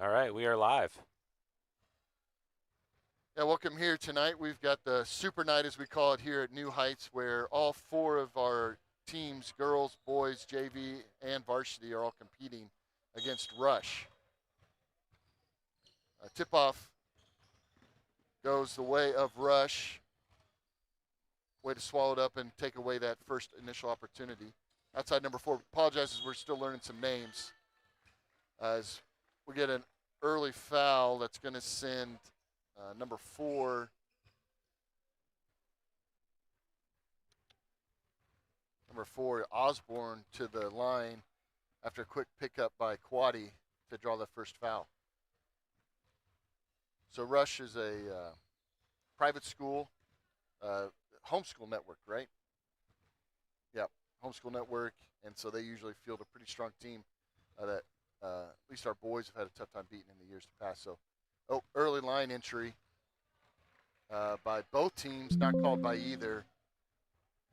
All right, we are live. Yeah, welcome here tonight. We've got the Super Night, as we call it here at New Heights, where all four of our teams, girls, boys, JV, and varsity, are all competing against Rush. Tip-off goes the way of Rush. Way to swallow it up and take away that first initial opportunity. Outside number 4 apologizes. We're still learning some names. As we get an early foul that's going to send number 4, Osborne, to the line after a quick pickup by Quaddy to draw the first foul. So Rush is a private school, homeschool network, right? Yep, homeschool network, and so they usually field a pretty strong team that at least our boys have had a tough time beating in the years past. So, early line entry by both teams, not called by either,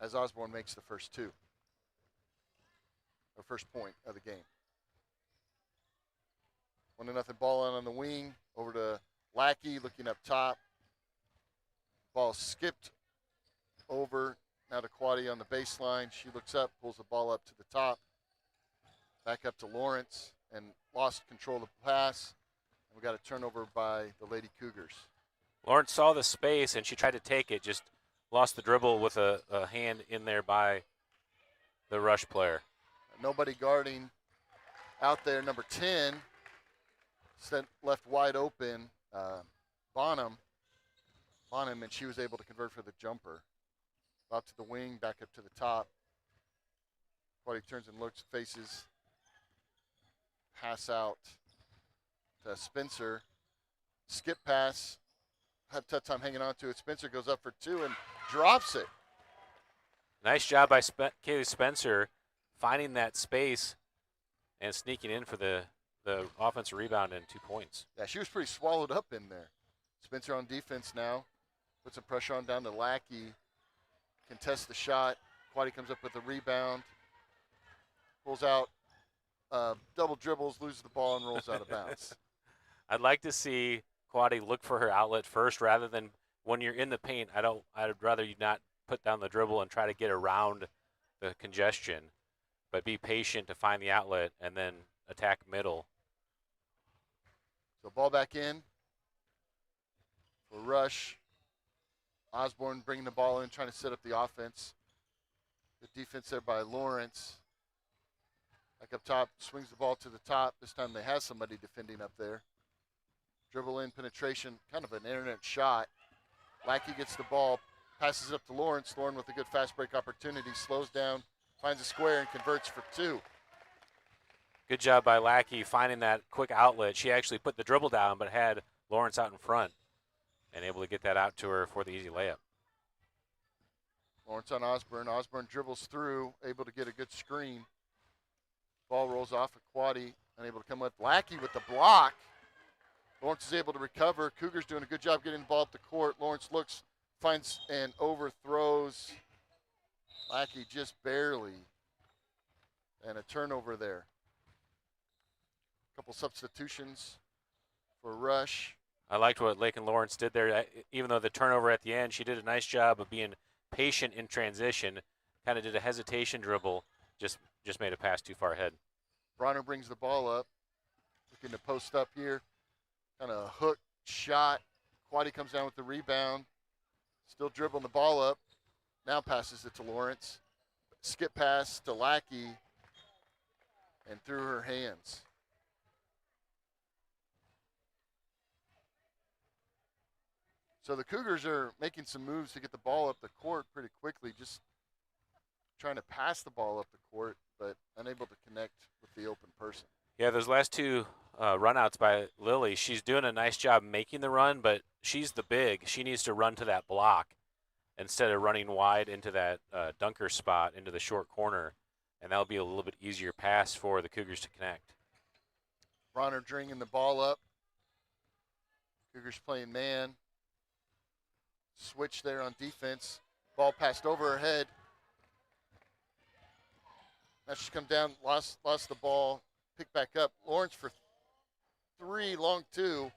as Osborne makes the first two, or first point of the game. 1-0 ball on the wing, over to Lackey looking up top. Ball skipped over, now to Quaddy on the baseline. She looks up, pulls the ball up to the top. Back up to Lawrence, and lost control of the pass. And we got a turnover by the Lady Cougars. Lawrence saw the space and she tried to take it, just lost the dribble with a hand in there by the Rush player. Nobody guarding out there. Number 10 sent left wide open. Bonham, and she was able to convert for the jumper. Out to the wing, back up to the top. Quaddy turns and looks, faces. Pass out to Spencer. Skip pass. Had a tough time hanging on to it. Spencer goes up for 2 and drops it. Nice job by Kaylee Spencer finding that space and sneaking in for the offensive rebound and 2 points. Yeah, she was pretty swallowed up in there. Spencer on defense now. Puts some pressure on down to Lackey. Contests the shot. Quaddy comes up with the rebound. Pulls out. Double dribbles, loses the ball, and rolls out of bounds. I'd like to see Quaddy look for her outlet first rather than when you're in the paint. I'd rather you not put down the dribble and try to get around the congestion, but be patient to find the outlet and then attack middle. So ball back in for Rush. Osborne bringing the ball in, trying to set up the offense. Good defense there by Lawrence. Back up top, swings the ball to the top. This time they have somebody defending up there. Dribble in, penetration, kind of an internet shot. Lackey gets the ball, passes it up to Lawrence. Lawrence with a good fast break opportunity, slows down, finds a square, and converts for 2. Good job by Lackey finding that quick outlet. She actually put the dribble down but had Lawrence out in front and able to get that out to her for the easy layup. Lawrence on Osborne. Osborne dribbles through, able to get a good screen. Ball rolls off of Quaddy, unable to come up. Lackey with the block. Lawrence is able to recover. Cougars doing a good job getting the ball up the court. Lawrence looks, finds, and overthrows. Lackey just barely. And a turnover there. A couple substitutions for Rush. I liked what Lakin Lawrence did there. Even though the turnover at the end, she did a nice job of being patient in transition. Kind of did a hesitation dribble, just made a pass too far ahead. Bronner brings the ball up, looking to post up here. Kind of a hook shot. Quaddy comes down with the rebound. Still dribbling the ball up. Now passes it to Lawrence. Skip pass to Lackey. And through her hands. So the Cougars are making some moves to get the ball up the court pretty quickly, just trying to pass the ball up the court, but unable to connect with the open person. Yeah, those last 2 runouts by Lily, she's doing a nice job making the run, but she's the big. She needs to run to that block instead of running wide into that dunker spot into the short corner, and that'll be a little bit easier pass for the Cougars to connect. Bronner bringing the ball up. Cougars playing man. Switch there on defense. Ball passed over her head. Now she's come down, lost the ball, picked back up. Lawrence for 6-3, long two,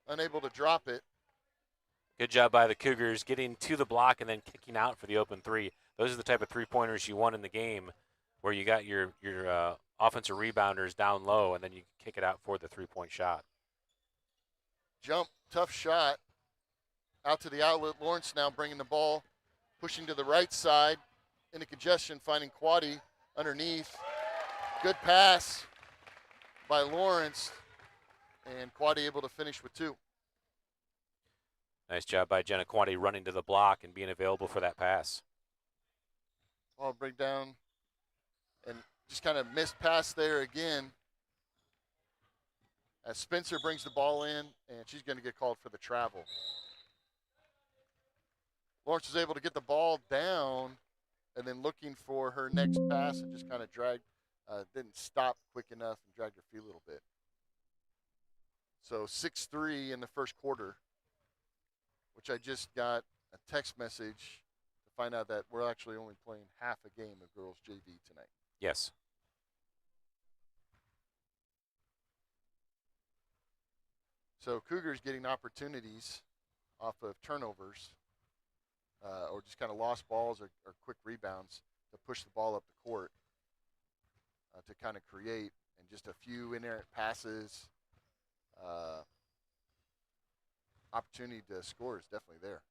unable to drop it. Good job by the Cougars getting to the block and then kicking out for the open three. Those are the type of three-pointers you want in the game, where you got your offensive rebounders down low and then you kick it out for the three-point shot. Jump, tough shot. Out to the outlet. Lawrence now bringing the ball, pushing to the right side into congestion, finding Quaddy underneath. Good pass by Lawrence, and Quaddy able to finish with two. Nice job by Jenna Quaddy running to the block and being available for that pass. Ball break down and just kind of missed pass there again. As Spencer brings the ball in, and she's going to get called for the travel. Lawrence was able to get the ball down and then looking for her next pass and just kind of didn't stop quick enough and dragged her feet a little bit. So 6-3 in the first quarter, which I just got a text message to find out that we're actually only playing half a game of girls JV tonight. Yes. So Cougars getting opportunities off of turnovers or just kind of lost balls or quick rebounds to push the ball up the court to kind of create, and just a few inerrant passes. Opportunity to score is definitely there.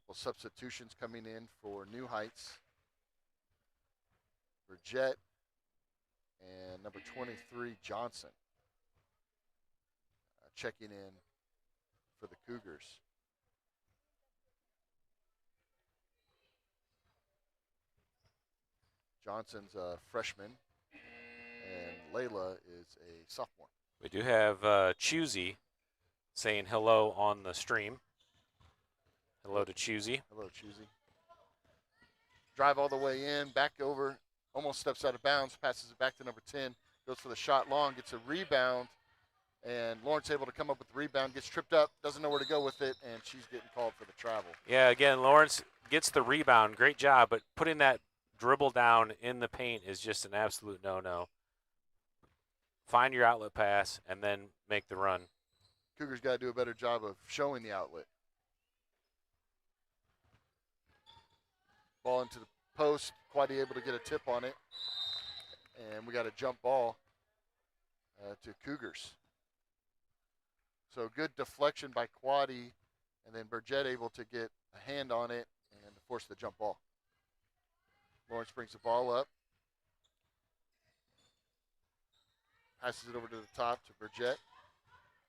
Couple substitutions coming in for New Heights. For Jet and number 23, Johnson, checking in for the Cougars. Johnson's a freshman, and Layla is a sophomore. We do have Choosy saying hello on the stream. Hello to Choosy. Hello, Choosy. Drive all the way in, back over, almost steps out of bounds, passes it back to number 10, goes for the shot long, gets a rebound, and Lawrence able to come up with the rebound, gets tripped up, doesn't know where to go with it, and she's getting called for the travel. Yeah, again, Lawrence gets the rebound. Great job, but putting that dribble down in the paint is just an absolute no-no. Find your outlet pass and then make the run. Cougars got to do a better job of showing the outlet. Ball into the post, Quaddy able to get a tip on it, and we got a jump ball to Cougars. So good deflection by Quaddy, and then Burgett able to get a hand on it and force the jump ball. Lawrence brings the ball up, passes it over to the top to Burgett.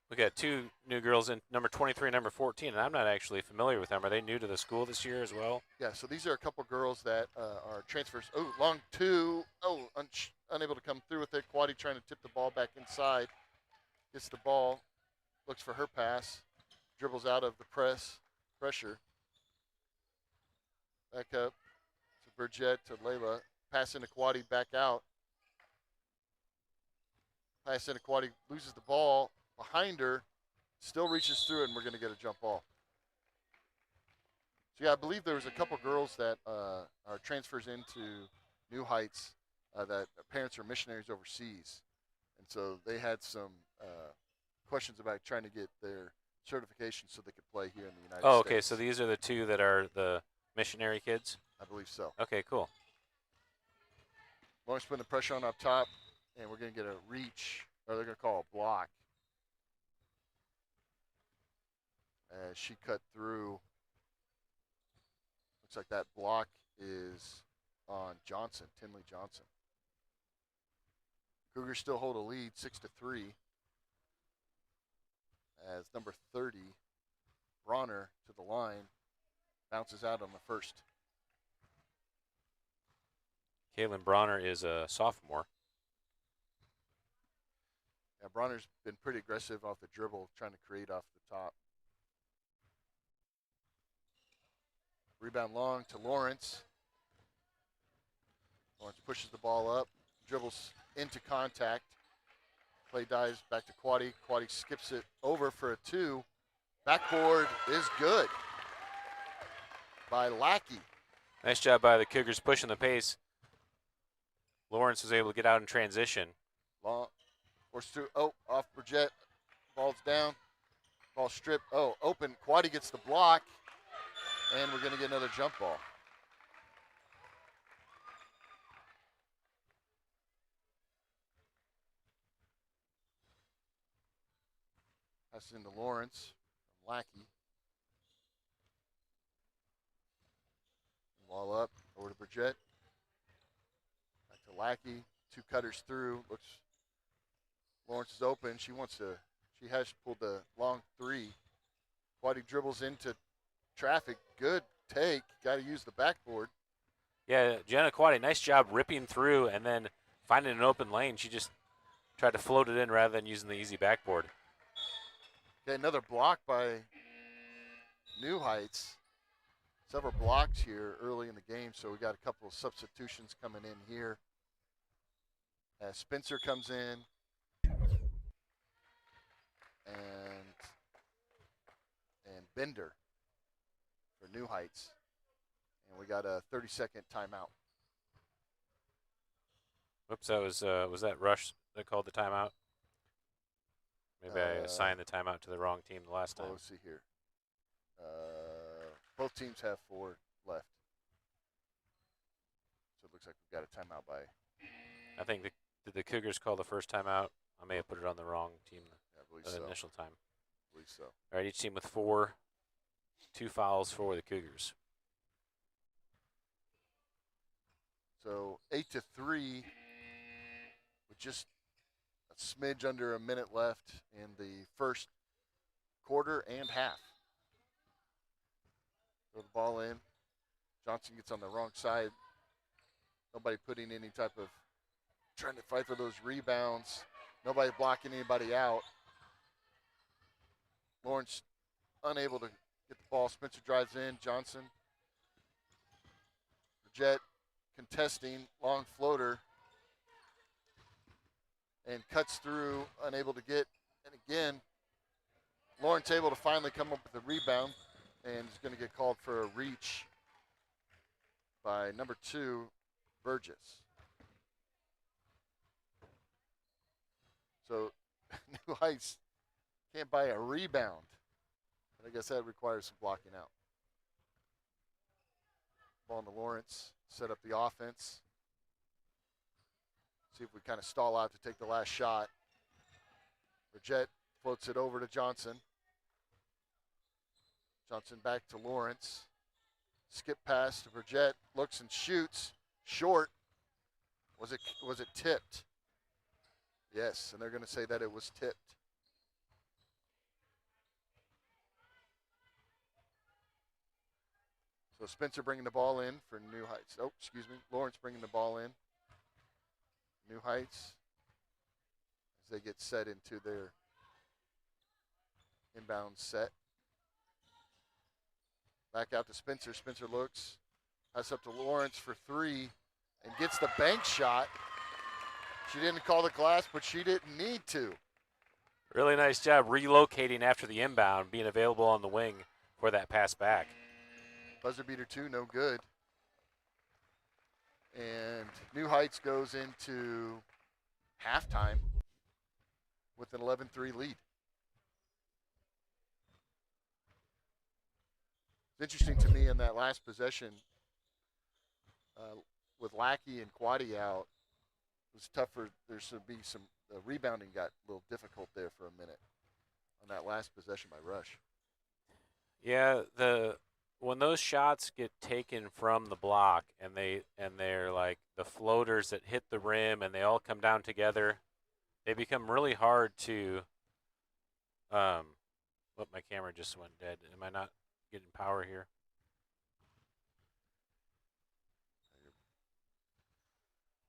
We got two new girls in number 23 and number 14, and I'm not actually familiar with them. Are they new to the school this year as well? Yeah, so these are a couple girls that are transfers. Oh, long two. Oh, unable to come through with it. Quaddy trying to tip the ball back inside. Gets the ball, looks for her pass, dribbles out of the pressure. Back up to Burgett to Layla. Pass into Quaddy, back out. Pass into Quaddy, loses the ball. Behind her, still reaches through it, and we're going to get a jump ball. So, yeah, I believe there was a couple girls that are transfers into New Heights that parents are missionaries overseas. And so they had some questions about trying to get their certification so they could play here in the United States. Oh, okay, so these are the two that are the missionary kids? I believe so. Okay, cool. Lawrence putting the pressure on up top, and we're going to get a reach, or they're going to call a block. As she cut through, looks like that block is on Johnson, Tinley Johnson. Cougars still hold a lead, 6-3, as number 30, Bronner, to the line, bounces out on the first. Kaylin Bronner is a sophomore. Yeah, Bronner's been pretty aggressive off the dribble, trying to create off the top. Rebound long to Lawrence. Lawrence pushes the ball up, dribbles into contact. Play dives back to Quaddy. Quaddy skips it over for a two. Backboard is good by Lackey. Nice job by the Cougars pushing the pace. Lawrence was able to get out in transition. Long, forced through. Oh, off Bridgette. Ball's down. Ball stripped. Oh, open. Quaddy gets the block, and we're going to get another jump ball. Pass into Lawrence from Lackey. Wall up, over to Bridgette. Back to Lackey. 2 cutters through. Looks Lawrence is open. She has pulled the long 3. Quaddy dribbles into traffic. Good take. Got to use the backboard. Yeah, Jenna Quaddy, nice job ripping through and then finding an open lane. She just tried to float it in rather than using the easy backboard. Okay, another block by New Heights. Several blocks here early in the game, so we got a couple of substitutions coming in here. As Spencer comes in, and Bender for New Heights, and we got a 30-second timeout. Whoops, that was that Rush that called the timeout? Maybe I assigned the timeout to the wrong team the last time. Let's see here. Both teams have 4 left. So it looks like we've got a timeout by. I think did the Cougars call the first timeout? I may have put it on the wrong team. Yeah, I believe the so. Initial time. I believe so. All right, each team with 4. 2 fouls for the Cougars. So 8-3 with just a smidge under a minute left in the first quarter and half. Throw the ball in. Johnson gets on the wrong side. Nobody putting any type of trying to fight for those rebounds. Nobody blocking anybody out. Lawrence unable to get the ball. Spencer drives in. Johnson. Jet contesting. Long floater. And cuts through. Unable to get. And again, Lawrence able to finally come up with the rebound. And he's going to get called for a reach by number 2, Burgess. So New Heights can't buy a rebound. But I guess that requires some blocking out. Ball to Lawrence. Set up the offense. See if we kind of stall out to take the last shot. Burgett floats it over to Johnson. Johnson back to Lawrence. Skip pass to Burgett. Looks and shoots. Short. Was it tipped? Yes, and they're going to say that it was tipped. So Spencer bringing the ball in for New Heights. Oh, excuse me. Lawrence bringing the ball in. New Heights as they get set into their inbound set. Back out to Spencer. Spencer looks. Pass up to Lawrence for 3 and gets the bank shot. She didn't call the glass, but she didn't need to. Really nice job relocating after the inbound, being available on the wing for that pass back. Buzzer beater 2, no good. And New Heights goes into halftime with an 11-3 lead. It's interesting to me in that last possession with Lackey and Quaddy out, it was tougher. There should be some rebounding got a little difficult there for a minute on that last possession by Rush. Yeah, when those shots get taken from the block and they're like the floaters that hit the rim and they all come down together, they become really hard to. My camera just went dead. Am I not getting power here?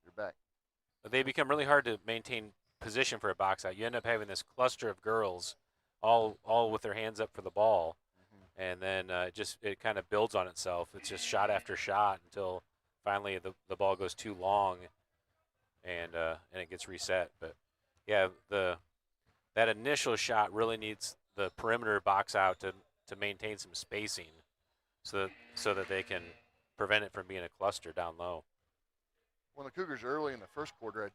You're back. They become really hard to maintain position for a box out. You end up having this cluster of girls, all with their hands up for the ball, and then it kind of builds on itself. It's just shot after shot until finally the ball goes too long, and it gets reset. But yeah, that initial shot really needs the perimeter box out to maintain some spacing, so that they can prevent it from being a cluster down low. when the Cougars early in the first quarter had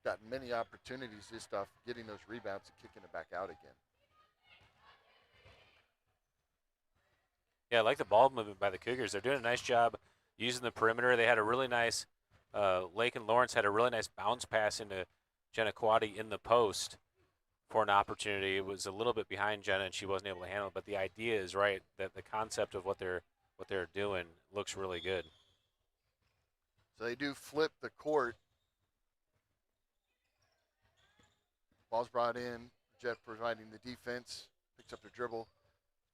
gotten many opportunities just off getting those rebounds and kicking it back out again. Yeah, I like the ball movement by the Cougars. They're doing a nice job using the perimeter. They had a really nice, Lake and Lawrence had a really nice bounce pass into Jenna Quaddy in the post for an opportunity. It was a little bit behind Jenna, and she wasn't able to handle it. But the idea is right, that the concept of what they're doing looks really good. So they do flip the court. Ball's brought in. Jet providing the defense. Picks up the dribble.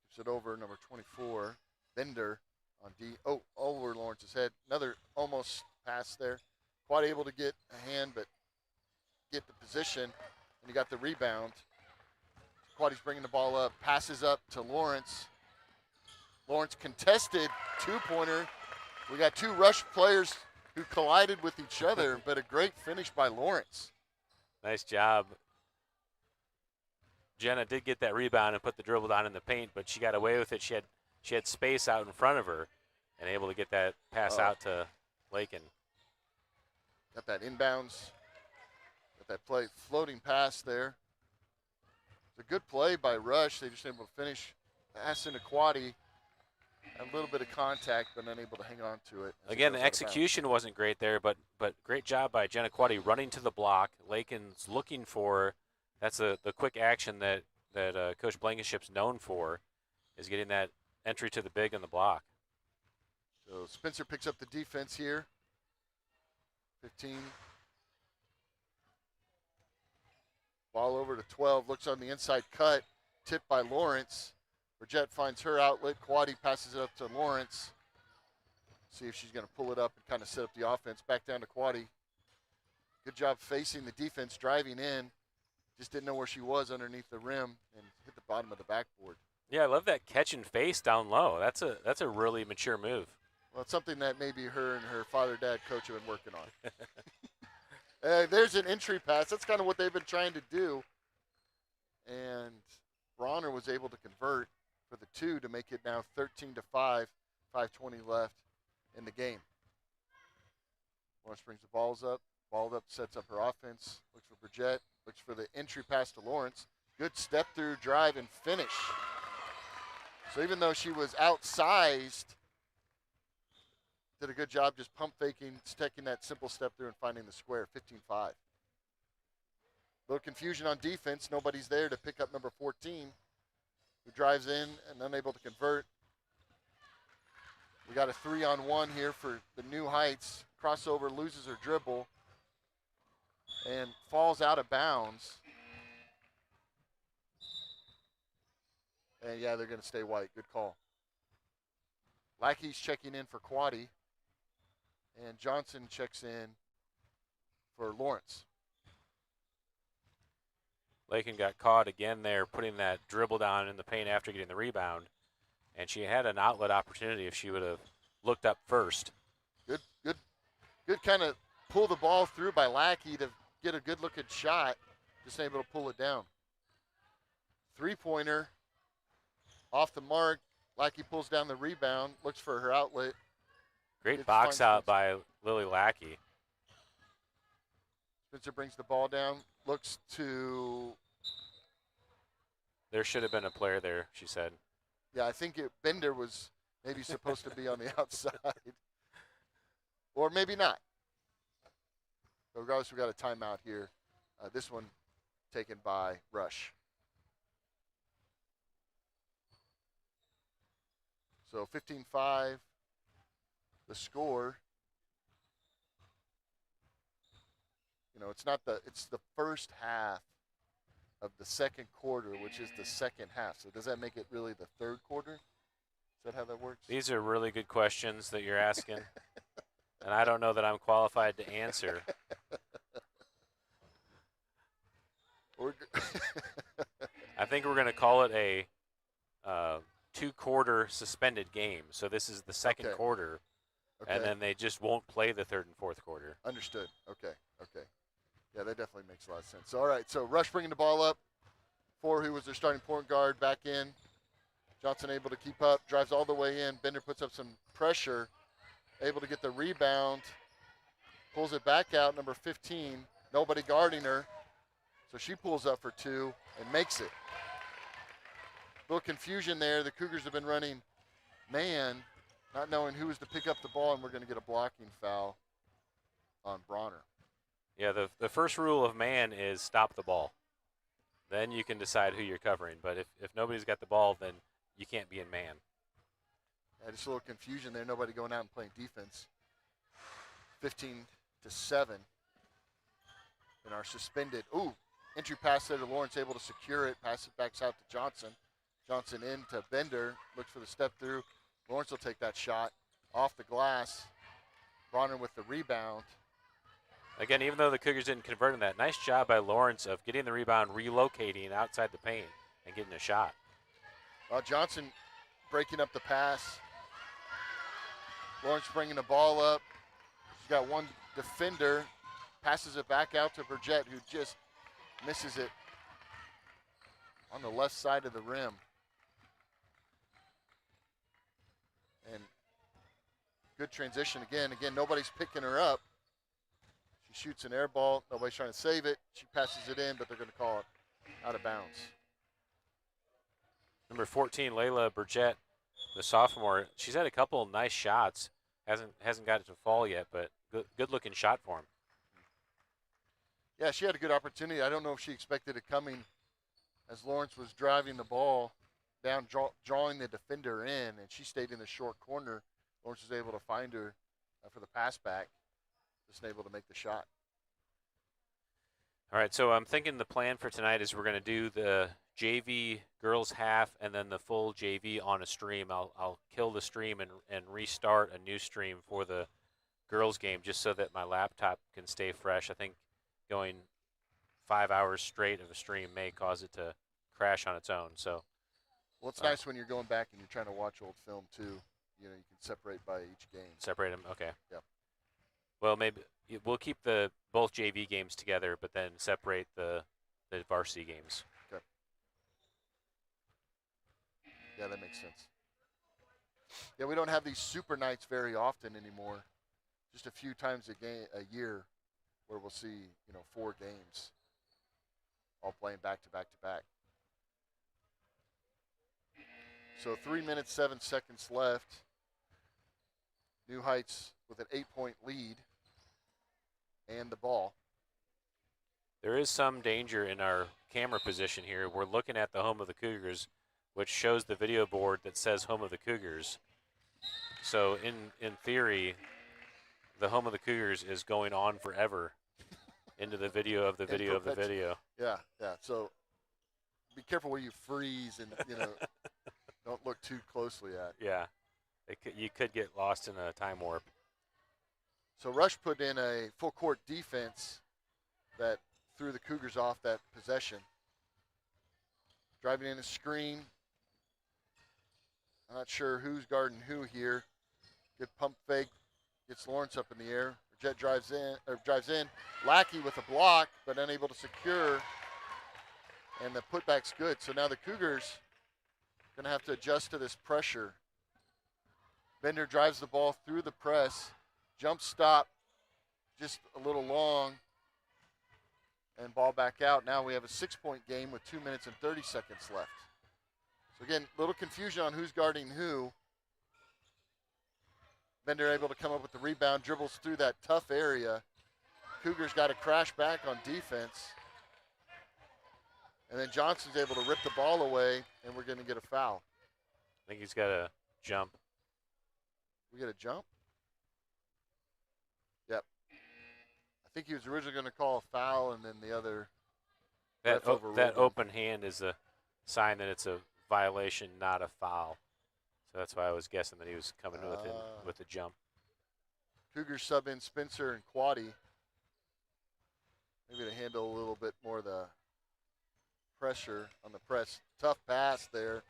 Gives it over, number 24, Bender on D. Oh, over Lawrence's head. Another almost pass there. Quite able to get a hand, but get the position. And you got the rebound. Quaddy's bringing the ball up. Passes up to Lawrence. Lawrence contested two-pointer. We got two rush players who collided with each other, but a great finish by Lawrence. Nice job. Jenna did get that rebound and put the dribble down in the paint, but she got away with it. She had space out in front of her and able to get that pass out to Lakin. Got that inbounds. Got that play, floating pass there. It's a good play by Rush. They just able to finish. Pass into Quaddy. A little bit of contact, but unable to hang on to it. Again, the execution wasn't great there, but great job by Jenna Quaddy running to the block. Lakin's looking for. That's the quick action that Coach Blankenship's known for, is getting that entry to the big on the block. So Spencer picks up the defense here. 15. Ball over to 12. Looks on the inside cut. Tipped by Lawrence. Burgett finds her outlet. Quaddy passes it up to Lawrence. See if she's going to pull it up and kind of set up the offense. Back down to Quaddy. Good job facing the defense, driving in. Just didn't know where she was underneath the rim and hit the bottom of the backboard. Yeah, I love that catch and face down low. That's a really mature move. Well, it's something that maybe her and her father-dad coach have been working on. There's an entry pass. That's kind of what they've been trying to do. And Bronner was able to convert for the two to make it now 13-5, 5:20 left in the game. Lawrence brings the balls up. Ball up, sets up her offense. Looks for Burgett. Looks for the entry pass to Lawrence. Good step through, drive, and finish. So even though she was outsized, did a good job just pump faking, taking that simple step through and finding the square, 15-5. Little confusion on defense. Nobody's there to pick up number 14, who drives in and unable to convert. We got a 3-on-1 here for the New Heights. Crossover, loses her dribble, and falls out of bounds. And yeah, they're going to stay white. Good call. Lackey's checking in for Quaddy. And Johnson checks in for Lawrence. Lakin got caught again there, putting that dribble down in the paint after getting the rebound. And she had an outlet opportunity if she would have looked up first. Good kind of pull the ball through by Lackey to get a good-looking shot. Just able to pull it down. Three-pointer off the mark. Lackey pulls down the rebound, looks for her outlet. Great box out by Lily Lackey. Spencer brings the ball down, looks to. There should have been a player there, she said. Yeah, I think Bender was maybe supposed to be on the outside. Or maybe not. But regardless, we got a timeout here. This one taken by Rush. So 15-5, the score. You know, it's the first half of the second quarter, which is the second half. So does that make it really the third quarter? Is that how that works? These are really good questions that you're asking. And I don't know that I'm qualified to answer. I think we're going to call it a two-quarter suspended game. So this is the second quarter, and then they just won't play the third and fourth quarter. Understood. Okay. Yeah, that definitely makes a lot of sense. So, all right, so Rush bringing the ball up. Ford, who was their starting point guard, back in. Johnson able to keep up, drives all the way in. Bender puts up some pressure, able to get the rebound. Pulls it back out, number 15. Nobody guarding her. So she pulls up for 2 and makes it. A little confusion there. The Cougars have been running man, not knowing who was to pick up the ball, and we're going to get a blocking foul on Bronner. Yeah, the first rule of man is stop the ball. Then you can decide who you're covering. But if nobody's got the ball, then you can't be in man. Yeah, just a little confusion there. Nobody going out and playing defense. 15-7 in our suspended. Ooh, entry pass there to Lawrence, able to secure it. Pass it back out to Johnson. Johnson into Bender. Looks for the step through. Lawrence will take that shot off the glass. Bronner with the rebound. Again, even though the Cougars didn't convert on that, nice job by Lawrence of getting the rebound, relocating outside the paint, and getting a shot. Johnson breaking up the pass. Lawrence bringing the ball up. She's got one defender. Passes it back out to Burgett, who just misses it on the left side of the rim. And good transition again. Again, nobody's picking her up. She shoots an air ball. Nobody's trying to save it. She passes it in, but they're going to call it out of bounds. Number 14, Layla Burgett, the sophomore. She's had a couple nice shots. Hasn't got it to fall yet, but good looking shot for him. Yeah, she had a good opportunity. I don't know if she expected it coming as Lawrence was driving the ball down, drawing the defender in, and she stayed in the short corner. Lawrence was able to find her for the pass back, just able to make the shot. All right, so I'm thinking the plan for tonight is we're going to do the JV girls half and then the full JV on a stream. I'll kill the stream and restart a new stream for the girls game just so that my laptop can stay fresh. I think going 5 hours straight of a stream may cause it to crash on its own. So, well, it's nice when you're going back and you're trying to watch old film too. You know, you can separate by each game. Separate them, okay. Yep. Well, maybe we'll keep both JV games together, but then separate the varsity games. Okay. Yeah, that makes sense. Yeah, we don't have these super nights very often anymore. Just a few times a year, where we'll see 4 games, all playing back to back to back. So 3 minutes 7 seconds left. New Heights with an 8-point lead and the ball. There is some danger in our camera position here. We're looking at the home of the Cougars, which shows the video board that says home of the Cougars. So in theory, the home of the Cougars is going on forever into the video of the video of the video. Yeah. So be careful where you freeze and, don't look too closely at. Yeah. You could get lost in a time warp. So Rush put in a full court defense that threw the Cougars off that possession. Driving in a screen. I'm not sure who's guarding who here. Good pump fake. Gets Lawrence up in the air. Jet drives in. Lackey with a block, but unable to secure. And the putback's good. So now the Cougars going to have to adjust to this pressure. Bender drives the ball through the press. Jump stop, just a little long. And ball back out. Now we have a 6-point game with 2 minutes and 30 seconds left. So again, little confusion on who's guarding who. Bender able to come up with the rebound, dribbles through that tough area. Cougars got to crash back on defense. And then Johnson's able to rip the ball away, and we're going to get a foul. I think he's got a jump. We get a jump? Yep. I think he was originally going to call a foul, and then the other. That open hand is a sign that it's a violation, not a foul. So that's why I was guessing that he was coming with the jump. Cougars sub in Spencer and Quaddy. Maybe to handle a little bit more of the pressure on the press. Tough pass there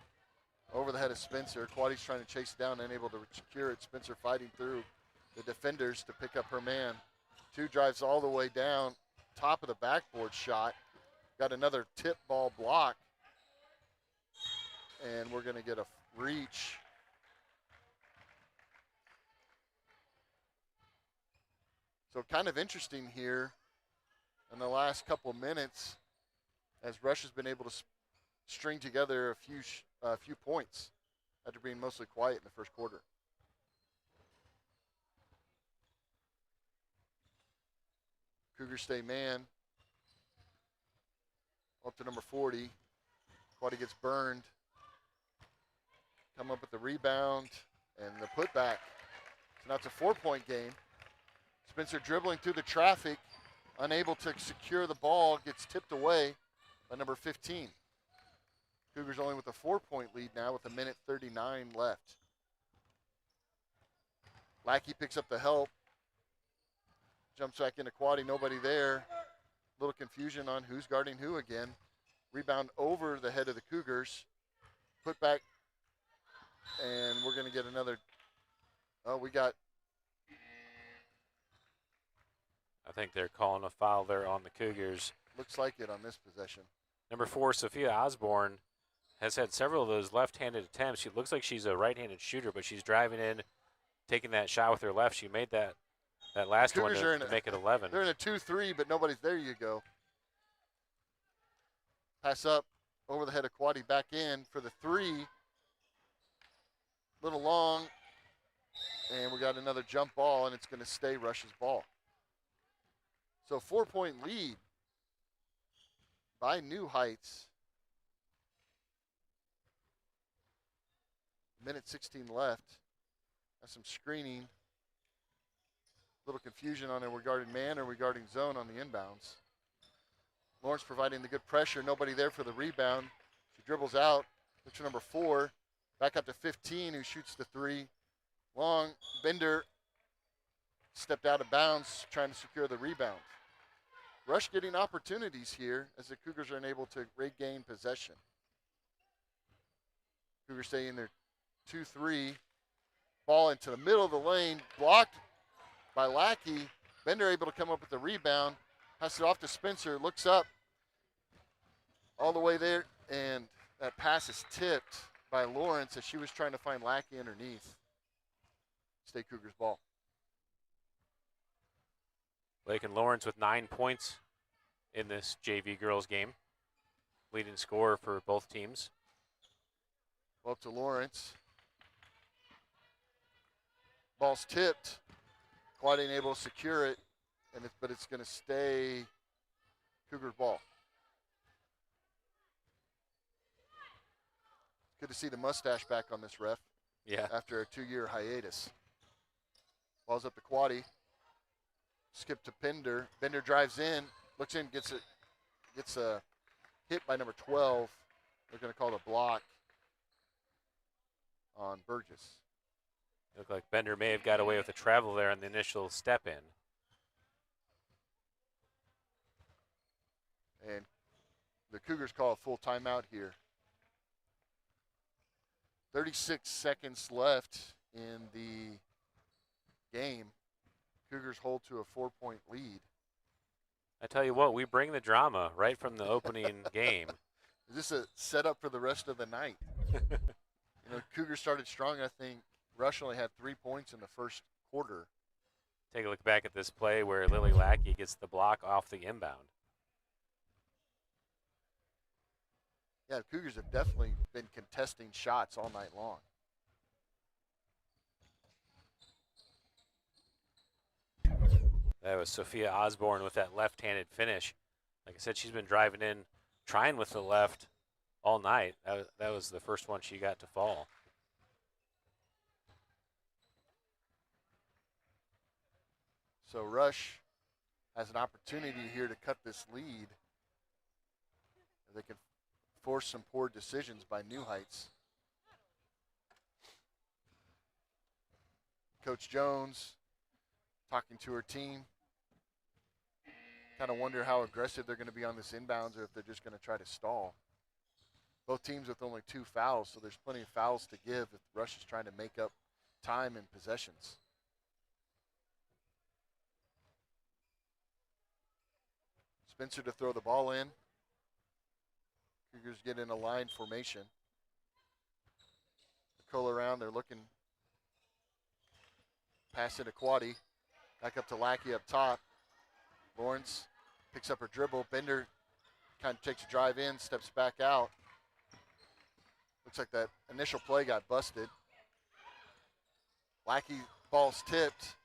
over the head of Spencer. Quaddy's trying to chase it down, unable to secure it. Spencer fighting through the defenders to pick up her man. 2 drives all the way down. Top of the backboard shot. Got another tip ball block. And we're going to get a reach. So kind of interesting here in the last couple minutes as Rush has been able to string together a few points after being mostly quiet in the first quarter. Cougars stay man. Up to number 40. Quaddy gets burned. Come up with the rebound and the putback. So now it's a 4-point game. Spencer dribbling through the traffic, unable to secure the ball, gets tipped away by number 15. Cougars only with a 4-point lead now with 1:39 left. Lackey picks up the help. Jumps back into Quaddy, nobody there. Little confusion on who's guarding who again. Rebound over the head of the Cougars. Put back, and we're going to get another. Oh, we got. I think they're calling a foul there on the Cougars. Looks like it on this possession. Number 4, Sophia Osborne, has had several of those left-handed attempts. She looks like she's a right-handed shooter, but she's driving in, taking that shot with her left. She made that last one to make it 11. They're in a 2-3, but nobody's there. You go. Pass up over the head of Quaddy, back in for the 3. Little long, and we got another jump ball, and it's going to stay Rush's ball. So 4-point lead by New Heights. 1:16 left. That's some screening. Little confusion on it regarding man or regarding zone on the inbounds. Lawrence providing the good pressure. Nobody there for the rebound. She dribbles out. Looks for number 4. Back up to 15, who shoots the 3. Long. Bender stepped out of bounds trying to secure the rebound. Rush getting opportunities here as the Cougars are unable to regain possession. Cougars stay in their 2-3. Ball into the middle of the lane. Blocked by Lackey. Bender able to come up with the rebound. Passes it off to Spencer. Looks up all the way there. And that pass is tipped by Lawrence as she was trying to find Lackey underneath. Stay Cougars ball. Lakin Lawrence with 9 points in this JV girls game. Leading scorer for both teams. Well, to Lawrence. Ball's tipped. Quite unable to secure it, but it's going to stay Cougars ball. Good to see the mustache back on this ref. Yeah. After a 2-year hiatus. Ball's up to Quaddy. Skip to Bender. Bender drives in, looks in, gets a hit by number 12. They're going to call it a block on Burgess. Looked like Bender may have got away with a travel there on the initial step in. And the Cougars call a full timeout here. 36 seconds left in the game. Cougars hold to a 4-point lead. I tell you what, we bring the drama right from the opening game. Is this a setup for the rest of the night? Cougars started strong. I think Rush only had 3 points in the first quarter. Take a look back at this play where Lily Lackey gets the block off the inbound. Yeah, the Cougars have definitely been contesting shots all night long. That was Sophia Osborne with that left-handed finish. Like I said, she's been driving in, trying with the left all night. That was the first one she got to fall. So Rush has an opportunity here to cut this lead. They can force some poor decisions by New Heights. Coach Jones talking to her team. Kind of wonder how aggressive they're going to be on this inbounds or if they're just going to try to stall. Both teams with only 2 fouls, so there's plenty of fouls to give if Rush is trying to make up time and possessions. Spencer to throw the ball in. Cougars get in a line formation. They curl around, they're looking. Pass it to Quaddy. Back up to Lackey up top. Lawrence picks up her dribble. Bender kind of takes a drive in, steps back out. Looks like that initial play got busted. Lackey, ball's tipped.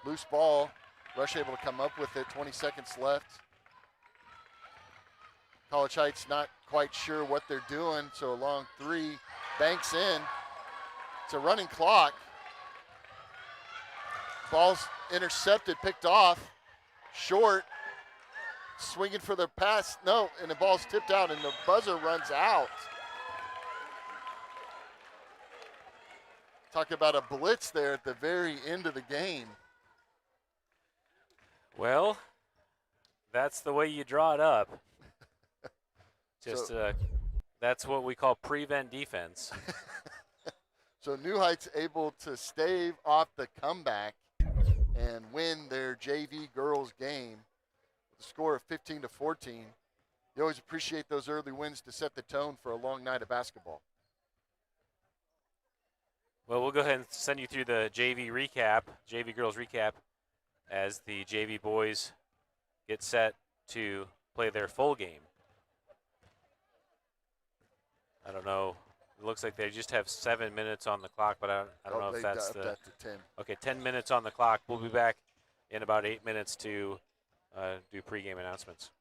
Loose ball. Rush able to come up with it. 20 seconds left. College Heights not quite sure what they're doing, so a long three. Banks in. It's a running clock. Ball's intercepted, picked off. Short. Swinging for the pass. No, and the ball's tipped out, and the buzzer runs out. Talk about a blitz there at the very end of the game. Well, that's the way you draw it up. That's what we call prevent defense. So New Heights able to stave off the comeback and win their JV girls game with a score of 15-14. You always appreciate those early wins to set the tone for a long night of basketball. Well, we'll go ahead and send you through the JV girls recap, as the JV boys get set to play their full game. I don't know. It looks like they just have 7 minutes on the clock, but I don't know if that's the. That to 10. Okay, 10 minutes on the clock. We'll be back in about 8 minutes to do pregame announcements.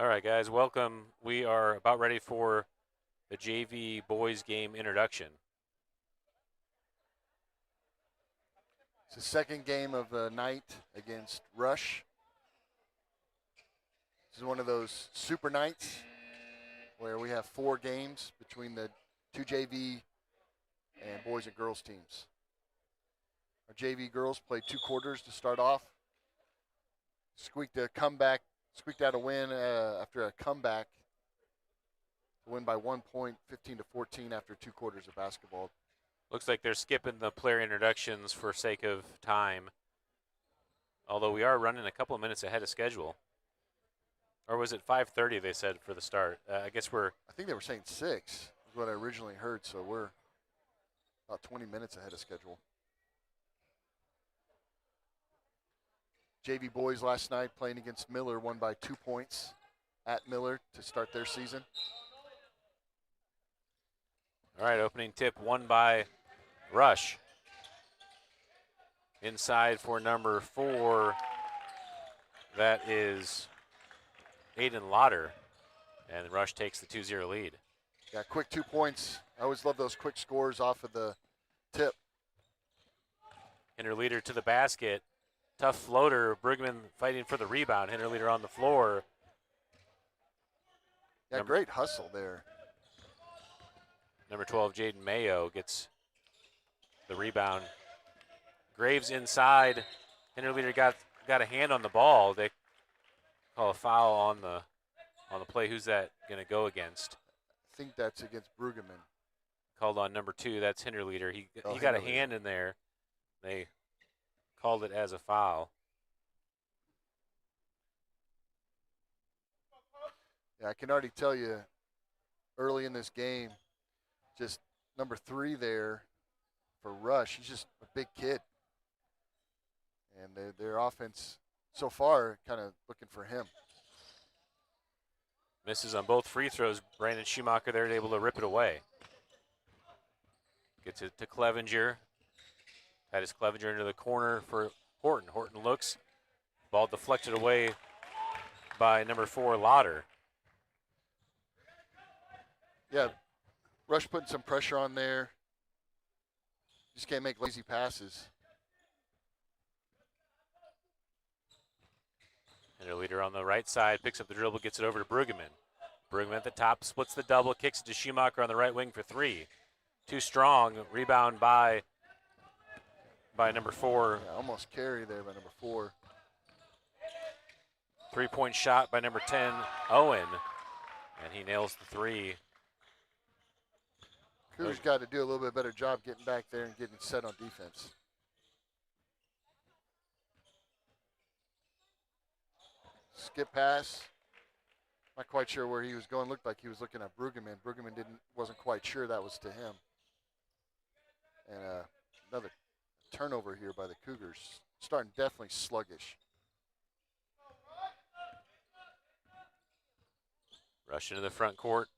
All right, guys, welcome. We are about ready for the JV boys game introduction. It's the second game of the night against Rush. This is one of those super nights where we have 4 games between the 2 JV and boys and girls teams. Our JV girls played 2 quarters to start off. Squeaked out a win after a comeback to win by 1 point, 15-14 after 2 quarters of basketball. Looks like they're skipping the player introductions for sake of time, although we are running a couple of minutes ahead of schedule. Or was it 5:30 they said for the start? I think they were saying 6 is what I originally heard, so we're about 20 minutes ahead of schedule. JV boys last night playing against Miller won by 2 points at Miller to start their season. All right, opening tip won by Rush. Inside for number 4, that is Aiden Lauder, and Rush takes the 2-0 lead. Yeah, quick 2 points. I always love those quick scores off of the tip. Hinterleader to the basket. Tough floater. Brugman fighting for the rebound. Hinterleader on the floor. Yeah, great hustle there. Number 12, Jaden Mayo, gets the rebound. Graves inside. Hinterleader got a hand on the ball. They call a foul on the play. Who's that going to go against? I think that's against Brugman. Called on number 2. That's Hinterleader. He got a hand in there. They called it as a foul. Yeah, I can already tell you early in this game, just number 3 there for Rush. He's just a big kid. And their offense so far kind of looking for him. Misses on both free throws. Brandon Schumacher there able to rip it away. Gets it to Clevenger. That is Clevenger into the corner for Horton. Horton looks. Ball deflected away by number 4, Lauder. Yeah, Rush putting some pressure on there. Just can't make lazy passes. Hinterleader on the right side, picks up the dribble, gets it over to Bruggeman. Bruggeman at the top, splits the double, kicks it to Schumacher on the right wing for 3. Too strong, rebound by number 4. Yeah, almost carry there by number 4. 3-point shot by number 10, Owen, and he nails the 3. Cougars got to do a little bit better job getting back there and getting set on defense. Skip pass. Not quite sure where he was going. Looked like he was looking at Bruggeman. Bruggeman wasn't quite sure that was to him. And another turnover here by the Cougars. Starting definitely sluggish. Rush into the front court,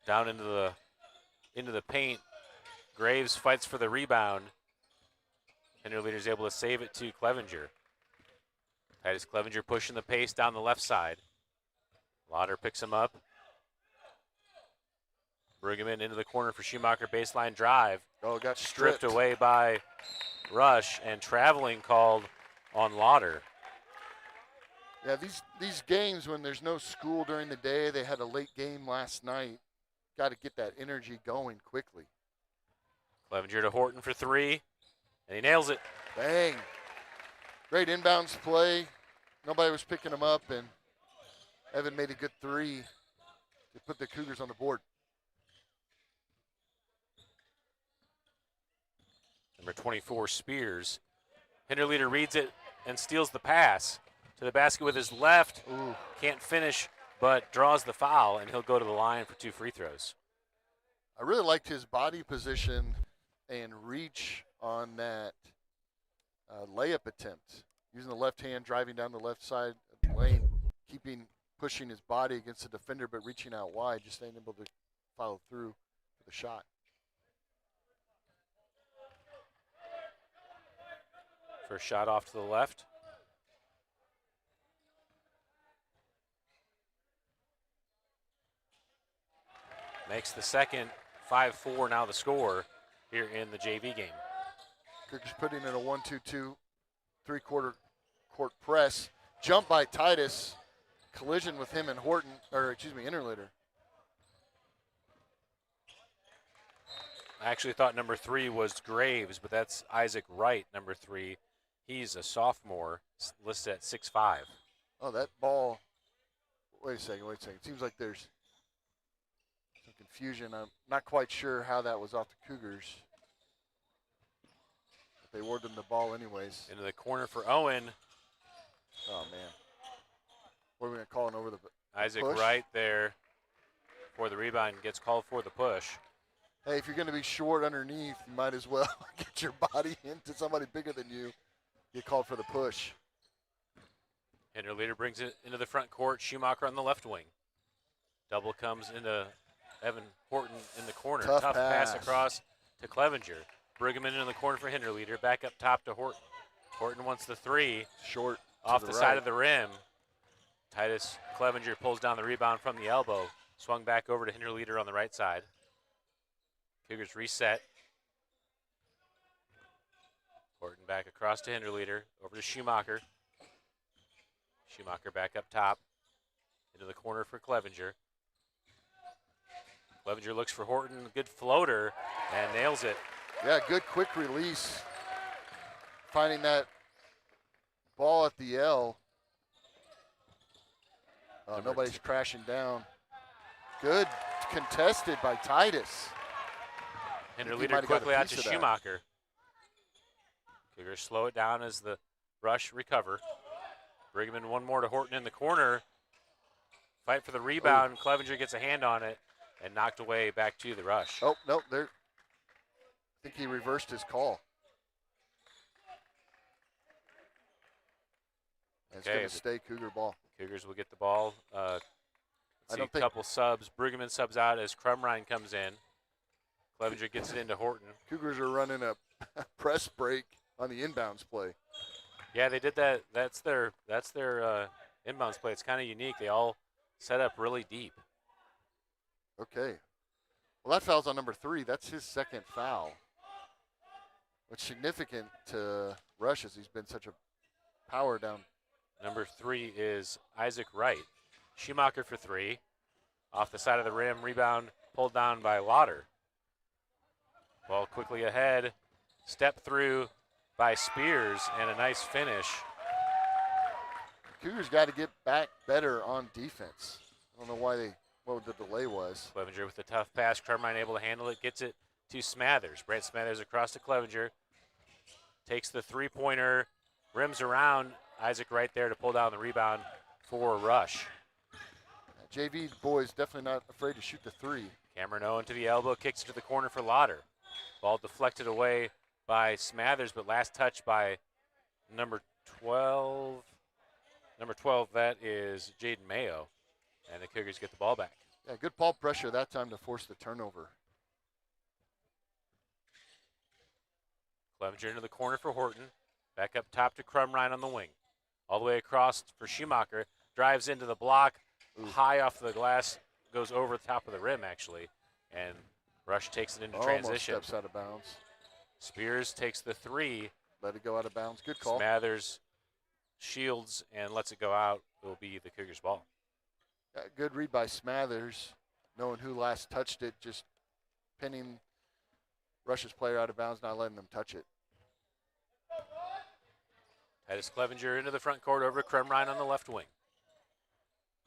down into the paint. Graves fights for the rebound. Hinterleader's able to save it to Clevenger. That is Clevenger pushing the pace down the left side. Lauder picks him up. Bruggeman into the corner for Schumacher, baseline drive. Oh, got stripped away by Rush, and traveling called on Lauder. Yeah, these games when there's no school during the day, they had a late game last night. Got to get that energy going quickly. Clevenger to Horton for 3, and he nails it. Bang. Great inbounds play. Nobody was picking him up, and Evan made a good 3 to put the Cougars on the board. Number 24, Spears. Hinterleader reads it and steals the pass to the basket with his left. Ooh. Can't finish, but draws the foul, and he'll go to the line for 2 free throws. I really liked his body position and reach on that layup attempt. Using the left hand, driving down the left side of the lane, pushing his body against the defender, but reaching out wide, just ain't able to follow through for the shot. First shot off to the left. Makes the second 5-4 now the score here in the JV game. Cougars putting in a 1-2-2, three-quarter court press. Jump by Titus. Collision with him and Horton, or excuse me, Interlater. I actually thought number 3 was Graves, but that's Isaac Wright, number 3. He's a sophomore, listed at 6'5". Oh, that ball. Wait a second. Seems like there's some confusion. I'm not quite sure how that was off the Cougars. But they awarded them the ball anyways. Into the corner for Owen. Oh, man. What are we going to call it over the Isaac push? Wright there for the rebound, gets called for the push. Hey, if you're going to be short underneath, you might as well get your body into somebody bigger than you. Get called for the push. Hinterleader brings it into the front court. Schumacher on the left wing. Double comes into Evan Horton in the corner. Tough pass pass across to Clevenger. Bruggeman in the corner for Hinterleader. Back up top to Horton. Horton wants the 3. Short. Off the side of the rim. Titus Clevenger pulls down the rebound from the elbow. Swung back over to Hinterleader on the right side. Cougars reset. Horton back across to Hinterleader. Over to Schumacher. Schumacher back up top. Into the corner for Clevenger. Clevenger looks for Horton. Good floater and nails it. Yeah, good quick release. Finding that ball at the L. Oh, nobody's crashing down. Good contested by Titus. Hinterleader quickly out to Schumacher. Cougars slow it down as the rush recover. Brigman one more to Horton in the corner. Fight for the rebound. Clevenger gets a hand on it and knocked away back to the rush. Oh, no, there. I think he reversed his call. It's going to stay Cougar ball. Cougars will get the ball. Let's see, a couple subs. Bruggeman subs out as Crumrine comes in. Clevenger gets it into Horton. Cougars are running a press break on the inbounds play. Yeah, they did that. That's their inbounds play. It's kind of unique. They all set up really deep. Okay. Well, that foul's on number 3. That's his second foul. Which is significant to Rush as he's been such a power down. Number 3 is Isaac Wright. Schumacher for 3. Off the side of the rim, rebound pulled down by Lauder. Ball quickly ahead. Step through by Spears and a nice finish. Cougars got to get back better on defense. I don't know what the delay was. Clevenger with a tough pass. Carmine able to handle it. Gets it to Smathers. Brent Smathers across to Clevenger. Takes the three-pointer. Rims around. Isaac right there to pull down the rebound for Rush. JV boys definitely not afraid to shoot the 3. Cameron Owen to the elbow. Kicks it to the corner for Lauder. Ball deflected away by Smathers, but last touch by number 12. Number 12, that is Jaden Mayo. And the Cougars get the ball back. Yeah, good ball pressure that time to force the turnover. Clevenger into the corner for Horton. Back up top to Crumrine on the wing. All the way across for Schumacher. Drives into the block. High off the glass. Goes over the top of the rim, actually. And Rush takes it into transition. Steps out of bounds. Spears takes the 3. Let it go out of bounds. Good call. Smathers shields and lets it go out. It will be the Cougars' ball. Good read by Smathers, knowing who last touched it, just pinning Rush's player out of bounds, not letting them touch it. Titus Clevenger into the front court over to Crumrine on the left wing.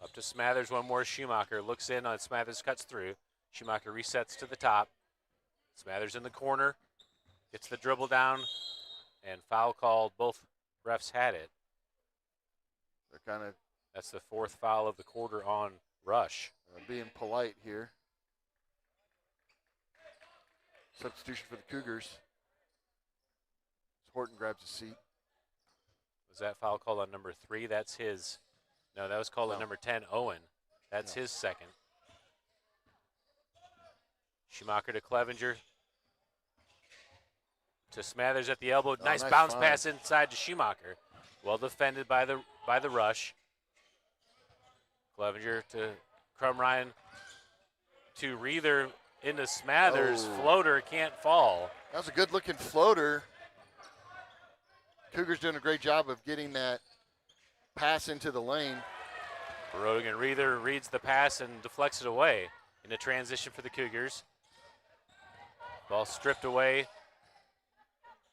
Up to Smathers, one more. Schumacher looks in on Smathers, cuts through. Schumacher resets to the top. Smathers in the corner, gets the dribble down, and foul called. Both refs had it. That's the 4th foul of the quarter on Rush. Being polite here. Substitution for the Cougars. Horton grabs a seat. Was that foul called on number 3? That's his. No, that was called on number 10, Owen. That's his second. Schumacher to Clevenger. To Smathers at the elbow. Nice bounce pass inside to Schumacher. Well defended by the Rush. Clevenger to Crumrine. to Reether into Smathers. Oh. Floater can't fall. That was a good-looking floater. Cougars doing a great job of getting that pass into the lane. Rodigan Reether reads the pass and deflects it away into transition for the Cougars. Ball stripped away.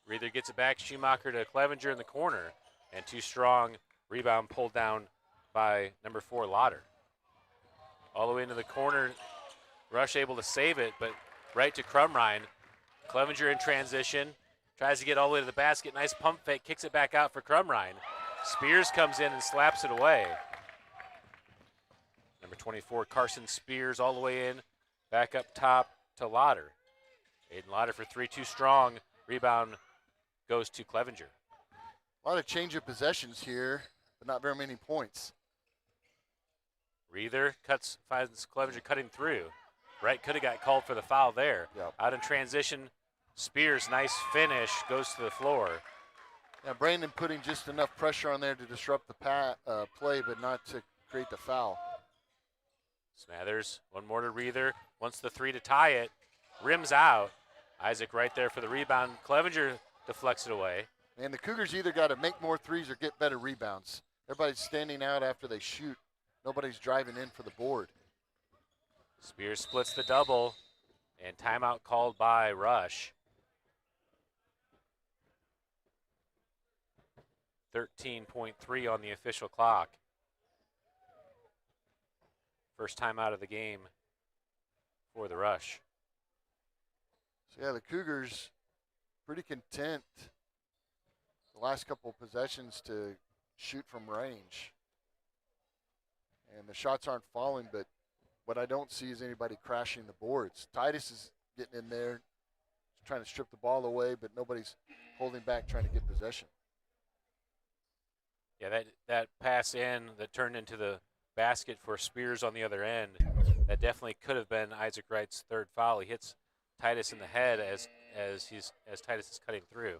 Reether gets it back. Schumacher to Clevenger in the corner. And too strong. Rebound pulled down by number 4, Lauder. All the way into the corner. Rush able to save it, but right to Crumrine. Clevenger in transition. Tries to get all the way to the basket. Nice pump fake. Kicks it back out for Crumrine. Spears comes in and slaps it away. Number 24, Carson Spears, all the way in. Back up top to Lauder. Aiden Lauder for 3, too strong. Rebound goes to Clevenger. A lot of change of possessions here, but not very many points. Reether finds Clevenger cutting through. Wright could have got called for the foul there. Yep. Out in transition, Spears, nice finish, goes to the floor. Yeah, Brandon putting just enough pressure on there to disrupt the play, but not to create the foul. Smathers, one more to Reether. Wants the 3 to tie it. Rims out. Isaac right there for the rebound. Clevenger deflects it away. And the Cougars either got to make more threes or get better rebounds. Everybody's standing out after they shoot. Nobody's driving in for the board. Spears splits the double, and timeout called by Rush. 13.3 on the official clock. First timeout of the game for the Rush. So, yeah, the Cougars pretty content the last couple of possessions to shoot from range. And the shots aren't falling, but what I don't see is anybody crashing the boards. Titus is getting in there, trying to strip the ball away, but nobody's holding back trying to get possession. Yeah, that pass in that turned into the basket for Spears on the other end, that definitely could have been Isaac Wright's 3rd foul. He hits Titus in the head as Titus is cutting through.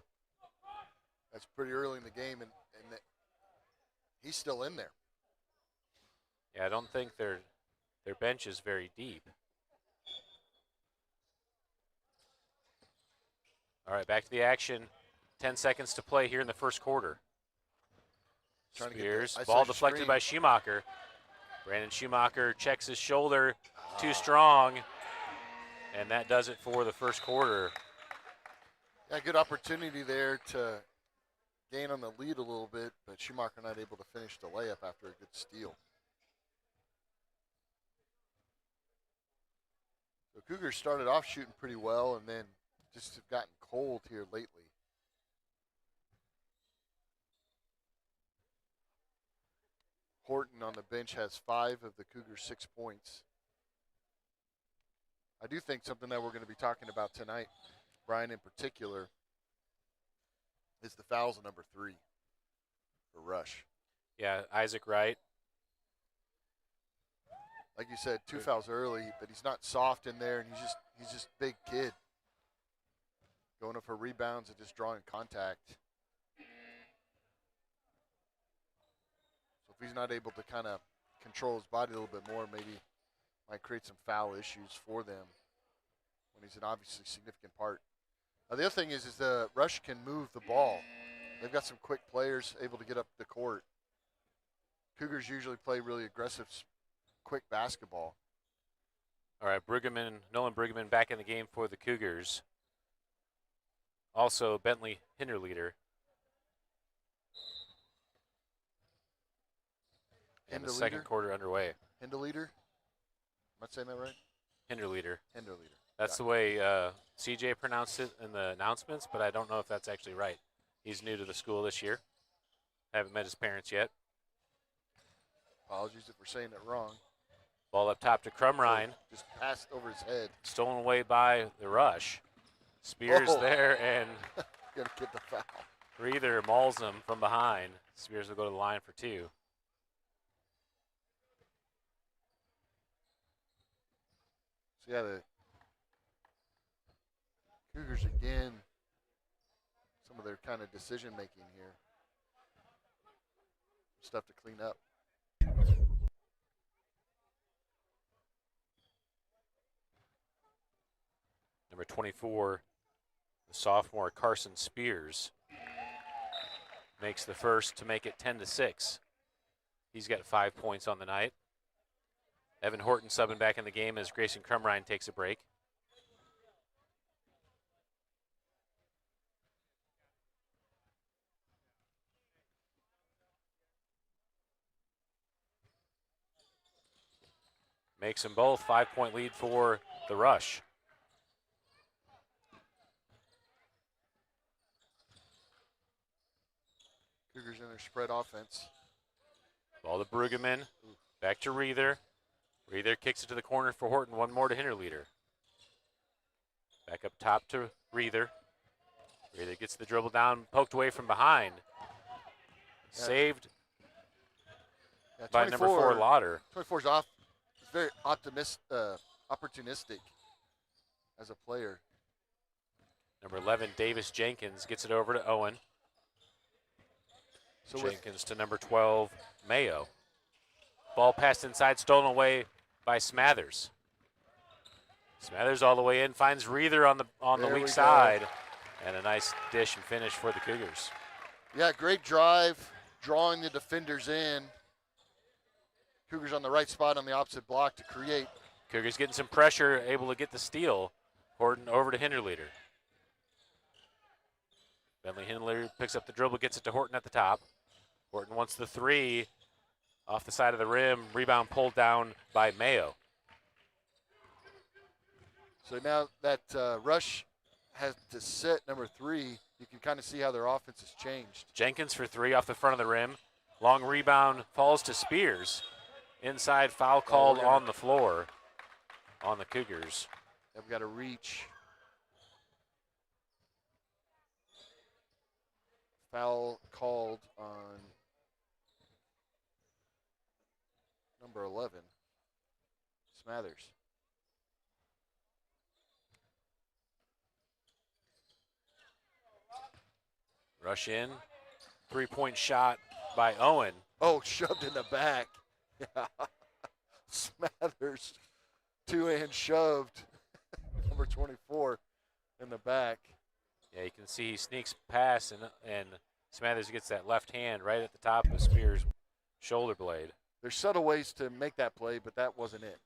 That's pretty early in the game, and he's still in there. Yeah, I don't think their bench is very deep. All right, back to the action. 10 seconds to play here in the first quarter. Spears, ball deflected by Schumacher. Brandon Schumacher checks his shoulder, too strong, and that does it for the first quarter. Yeah, good opportunity there to gain on the lead a little bit, but Schumacher not able to finish the layup after a good steal. The Cougars started off shooting pretty well and then just have gotten cold here lately. Horton on the bench has 5 of the Cougars' 6 points. I do think something that we're going to be talking about tonight, Brian in particular, is the fouls on number 3 for Rush. Yeah, Isaac Wright. Like you said, 2 fouls early, but he's not soft in there, and he's just a big kid. Going up for rebounds and just drawing contact. So if he's not able to kind of control his body a little bit more, maybe might create some foul issues for them when he's an obviously significant part. Now the other thing is the Rush can move the ball. They've got some quick players able to get up the court. Cougars usually play really aggressive, quick basketball. All right, Nolan Brueggemann back in the game for the Cougars. Also, Bentley Hinderleader. And the second quarter underway. Hinderleader? Am I saying that right? Hinderleader. Hinderleader. That's the way CJ pronounced it in the announcements, but I don't know if that's actually right. He's new to the school this year. Haven't met his parents yet. Apologies if we're saying it wrong. Ball up top to Crumrine. Just passed over his head. Stolen away by the Rush. Spears there, and gonna get the foul. Reether mauls him from behind. Spears will go to the line for 2. So yeah, the Cougars again, some of their kind of decision making here. Stuff to clean up. Number 24, the sophomore Carson Spears, makes the first to make it 10-6. He's got 5 points on the night. Evan Horton subbing back in the game as Grayson Crumrine takes a break. Makes them both. 5-point lead for the Rush. Cougars in their spread offense. Ball to Brueggemann. Back to Reether. Reether kicks it to the corner for Horton. One more to Hinterleader. Back up top to Reether. Reether gets the dribble down, poked away from behind. Saved by number 4, Lauder. 24's off. He's very opportunistic as a player. Number 11, Davis Jenkins, gets it over to Owen. So Jenkins to number 12, Mayo. Ball passed inside, stolen away by Smathers. Smathers all the way in, finds Reether on the weak side. And a nice dish and finish for the Cougars. Yeah, great drive, drawing the defenders in. Cougars on the right spot on the opposite block to create. Cougars getting some pressure, able to get the steal. Horton over to Hinterleader. Bentley Hinterleader picks up the dribble, gets it to Horton at the top. Horton wants the 3 off the side of the rim. Rebound pulled down by Mayo. So now that Rush has to sit number 3, you can kind of see how their offense has changed. Jenkins for 3 off the front of the rim. Long rebound falls to Spears. Inside foul called on the floor on the Cougars. They've got to reach. Foul called on number 11, Smathers. Rush in. 3-point shot by Owen. Oh, shoved in the back. Yeah. Smathers, 2-hand shoved. Number 24 in the back. Yeah, you can see he sneaks past, and Smathers gets that left hand right at the top of Spears' shoulder blade. There's subtle ways to make that play, but that wasn't it.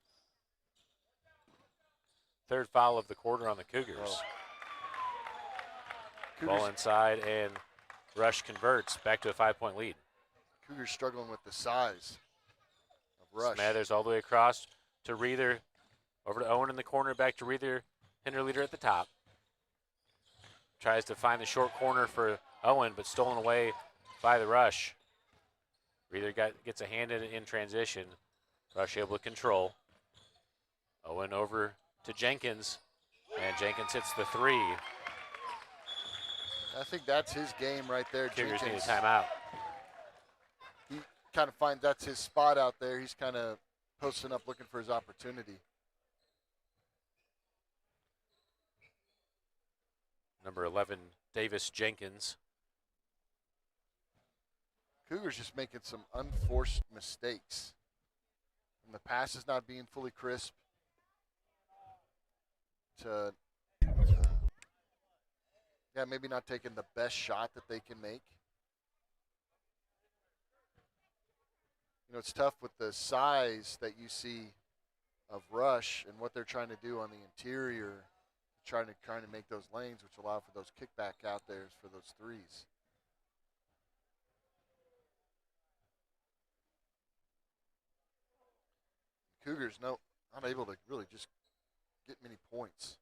Third foul of the quarter on the Cougars. Oh. Ball inside, and Rush converts back to a 5-point lead. Cougars struggling with the size of Rush. Smathers all the way across to Reether, over to Owen in the corner, back to Reether, Hinterleader at the top. Tries to find the short corner for Owen, but stolen away by the Rush. Reether gets a hand in transition. Rush able to control. Owen over to Jenkins, and Jenkins hits the 3. I think that's his game right there. Cougars need a Jenkins. timeout. He kind of finds that's his spot out there. He's kind of posting up looking for his opportunity. Number 11, Davis Jenkins. Cougars just making some unforced mistakes. And the pass is not being fully crisp. Maybe not taking the best shot that they can make. You know, it's tough with the size that you see of Rush and what they're trying to do on the interior, trying to make those lanes, which allow for those kickback out there for those 3s. Cougars not able to really just get many points.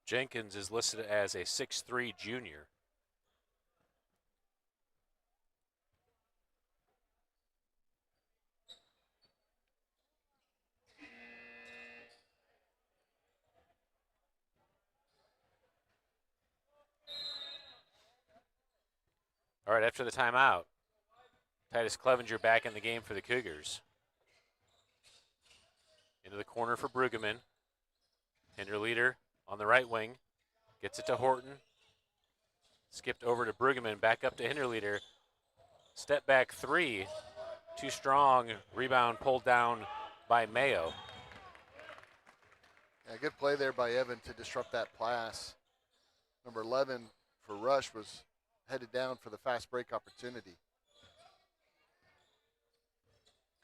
Jenkins is listed as a 6'3" junior. All right, after the timeout, Titus Clevenger back in the game for the Cougars. Into the corner for Brueggemann. Hinterleader on the right wing. Gets it to Horton. Skipped over to Brueggemann, back up to Hinterleader. Step back 3. Too strong. Rebound pulled down by Mayo. Yeah, good play there by Evan to disrupt that pass. Number 11 for Rush was headed down for the fast break opportunity.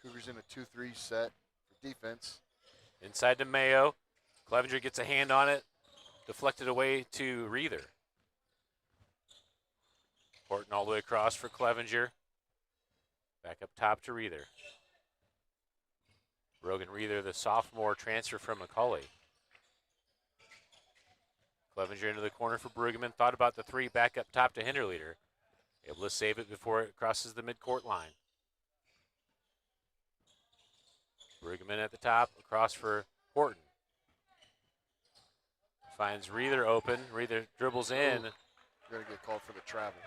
Cougars in a 2-3 set for defense. Inside to Mayo. Clevenger gets a hand on it. Deflected away to Reether. Horton all the way across for Clevenger. Back up top to Reether. Brogan Reether, the sophomore transfer from McCully. Clevenger into the corner for Brueggemann. Thought about the three, back up top to Hinderleader. Able to save it before it crosses the midcourt line. Brueggemann at the top, across for Horton. Finds Reether open. Reether dribbles in. Going to get called for the travel.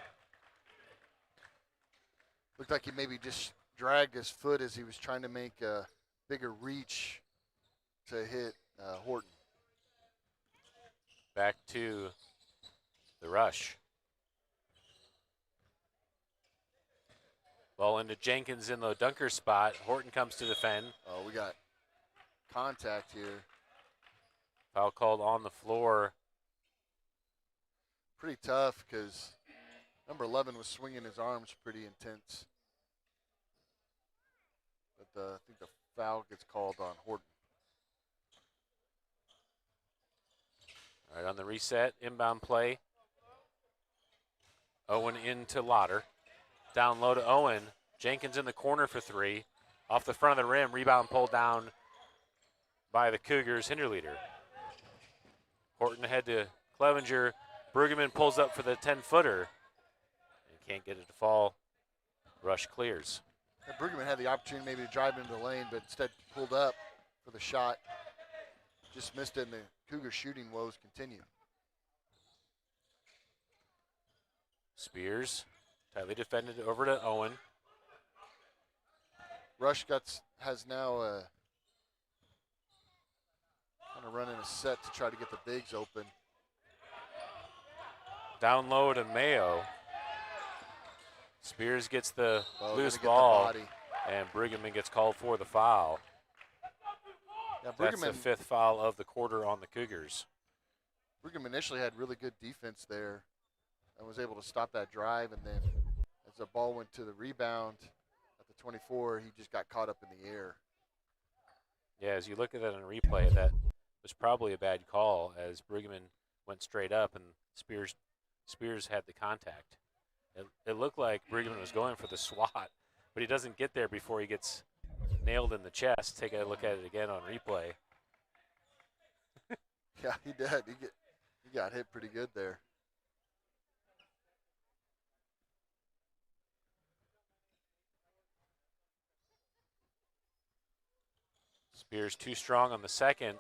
Looked like he maybe just dragged his foot as he was trying to make a bigger reach to hit Horton. Back to the rush. Ball into Jenkins in the dunker spot. Horton comes to defend. Oh, we got contact here. Foul called on the floor. Pretty tough because number 11 was swinging his arms pretty intense. But I think the foul gets called on Horton. All right, on the reset, inbound play. Owen into Lauder. Down low to Owen. Jenkins in the corner for three. Off the front of the rim, rebound pulled down by the Cougars, Hinderleader. Horton ahead to Clevenger. Brueggemann pulls up for the 10-footer. And can't get it to fall. Rush clears. And Brueggemann had the opportunity maybe to drive into the lane, but instead pulled up for the shot. Just missed it, and the Cougar shooting woes continue. Spears tightly defended over to Owen. Rush has now kind of running a set to try to get the bigs open. Down low to Mayo. Spears gets the loose the ball, body. and Brueggemann gets called for the foul. Yeah, That's the fifth foul of the quarter on the Cougars. Brueggemann initially had really good defense there and was able to stop that drive, and then as the ball went to the rebound at the 24, he just got caught up in the air. Yeah, as you look at that on replay, that was probably a bad call as Brueggemann went straight up and Spears had the contact. It looked like Brueggemann was going for the swat, but he doesn't get there before he gets nailed in the chest. Take a look at it again on replay. Yeah, he did. He got hit pretty good there. Spears too strong on the second.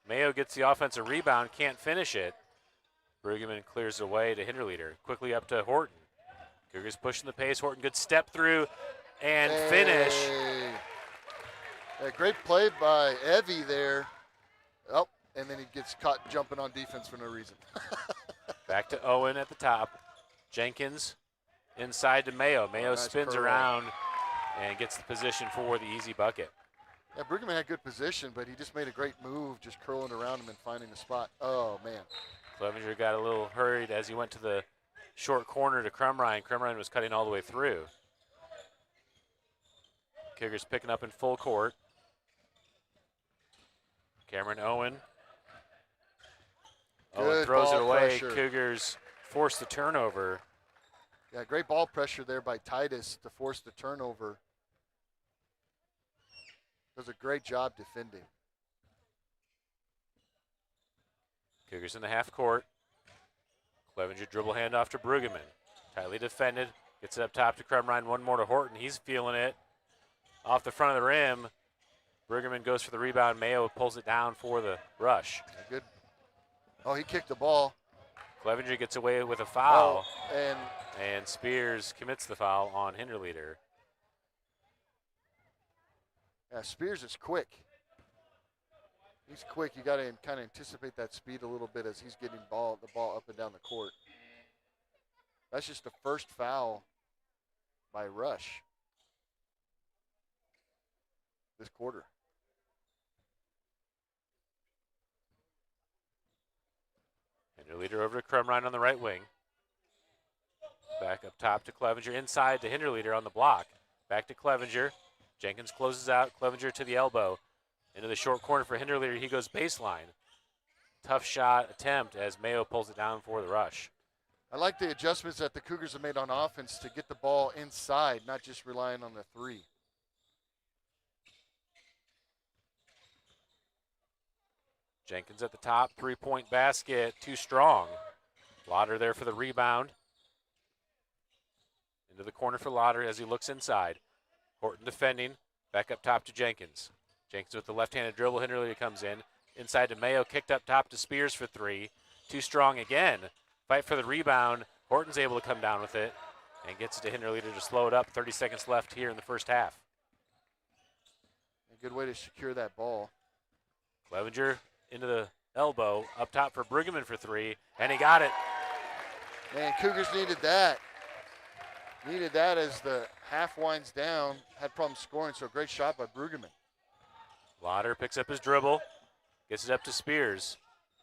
Mayo gets the offensive rebound, can't finish it. Brueggemann clears away to Hinderleader. Quickly up to Horton. Cougars pushing the pace. Horton, good step through and finish. Yeah, great play by Evie there. Oh, and then he gets caught jumping on defense for no reason. Back to Owen at the top. Jenkins inside to Mayo. Mayo nice spins curl. around and gets the position for the easy bucket. Yeah, Brueggemann had good position, but he just made a great move, just curling around him and finding the spot. Oh, man. Clevenger got a little hurried as he went to the short corner to Crumrine. Crumrine was cutting all the way through. Cougars picking up in full court. Cameron Owen. Owen throws it away. Pressure. Cougars force the turnover. Yeah, great ball pressure there by Titus to force the turnover. Does a great job defending. Cougars in the half court. Clevenger dribble handoff to Brueggemann. Tightly defended. Gets it up top to Crumrine. One more to Horton. He's feeling it. Off the front of the rim. Brueggemann goes for the rebound. Mayo pulls it down for the rush. Good. Oh, he kicked the ball. Clevenger gets away with a foul. Oh, and Spears commits the foul on Hinderleader. yeah, Spears is quick. He's quick. You got to kind of anticipate that speed a little bit as he's getting the ball up and down the court. That's just the first foul by Rush this quarter. Hinderleader over to Crumrine on the right wing. Back up top to Clevenger, inside to Hinderleader on the block. Back to Clevenger. Jenkins closes out. Clevenger to the elbow. Into the short corner for Hinderleader. He goes baseline. Tough shot attempt as Mayo pulls it down for the rush. I like the adjustments that the Cougars have made on offense to get the ball inside, not just relying on the three. Jenkins at the top, three-point basket, too strong. Lauder there for the rebound. Into the corner for Lauder as he looks inside. Horton defending, back up top to Jenkins. Jenkins with the left-handed dribble, Hinderleader comes in. Inside to Mayo, kicked up top to Spears for three. Too strong again. Fight for the rebound. Horton's able to come down with it and gets it to Hinderleader to slow it up. 30 seconds left here in the first half. A good way to secure that ball. Clevenger into the elbow, up top for Brueggemann for three, and he got it. Man, Cougars needed that. Needed that as the half winds down. Had problems scoring, so great shot by Brueggemann. Lauder picks up his dribble, gets it up to Spears.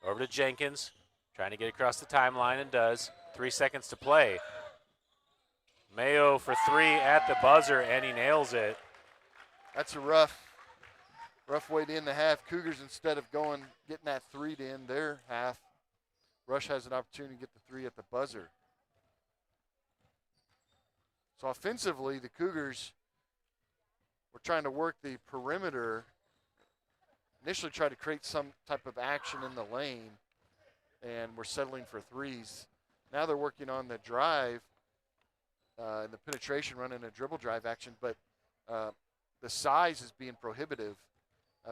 Over to Jenkins, trying to get across the timeline and does. 3 seconds to play. Mayo for three at the buzzer, and he nails it. That's a rough way to end the half. Cougars, instead of getting that three to end their half, Rush has an opportunity to get the three at the buzzer. So offensively, the Cougars were trying to work the perimeter, initially try to create some type of action in the lane, and we're settling for threes. Now they're working on the drive, and the penetration run and a dribble drive action, but the size is being prohibitive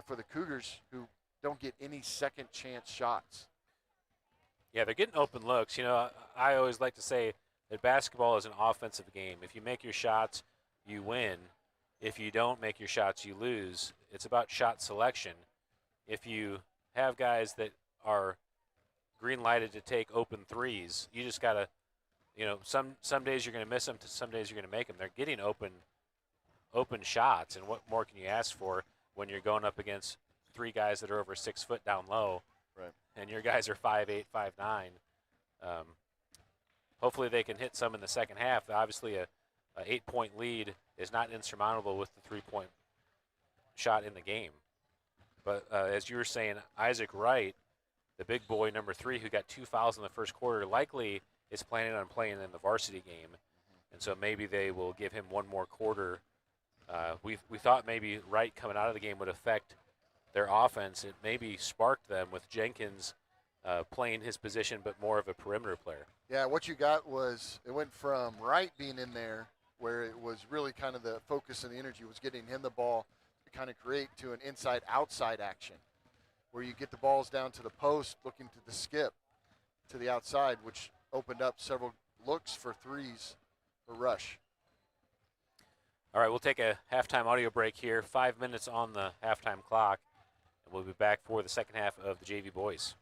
for the Cougars, who don't get any second chance shots. Yeah, they're getting open looks. You know, I always like to say that basketball is an offensive game. If you make your shots, you win. If you don't make your shots, you lose. It's about shot selection. If you have guys that are green-lighted to take open threes, you just got to, you know, some days you're going to miss them, some days you're going to make them. They're getting open shots, and what more can you ask for when you're going up against three guys that are over 6 foot down low, right? And your guys are 5'8", 5'9". Hopefully they can hit some in the second half. Obviously, a 8-point lead is not insurmountable with the 3-point shot in the game. But as you were saying, Isaac Wright, the big boy, number 3, who got 2 fouls in the first quarter, likely is planning on playing in the varsity game. And so maybe they will give him one more quarter. We thought maybe Wright coming out of the game would affect their offense. It maybe sparked them with Jenkins playing his position, but more of a perimeter player. Yeah, what you got was it went from Wright being in there, where it was really kind of the focus and the energy was getting him the ball to kind of create, to an inside-outside action, where you get the balls down to the post looking to the skip to the outside, which opened up several looks for threes for Rush. All right, we'll take a halftime audio break here. 5 minutes on the halftime clock, and we'll be back for the second half of the JV boys.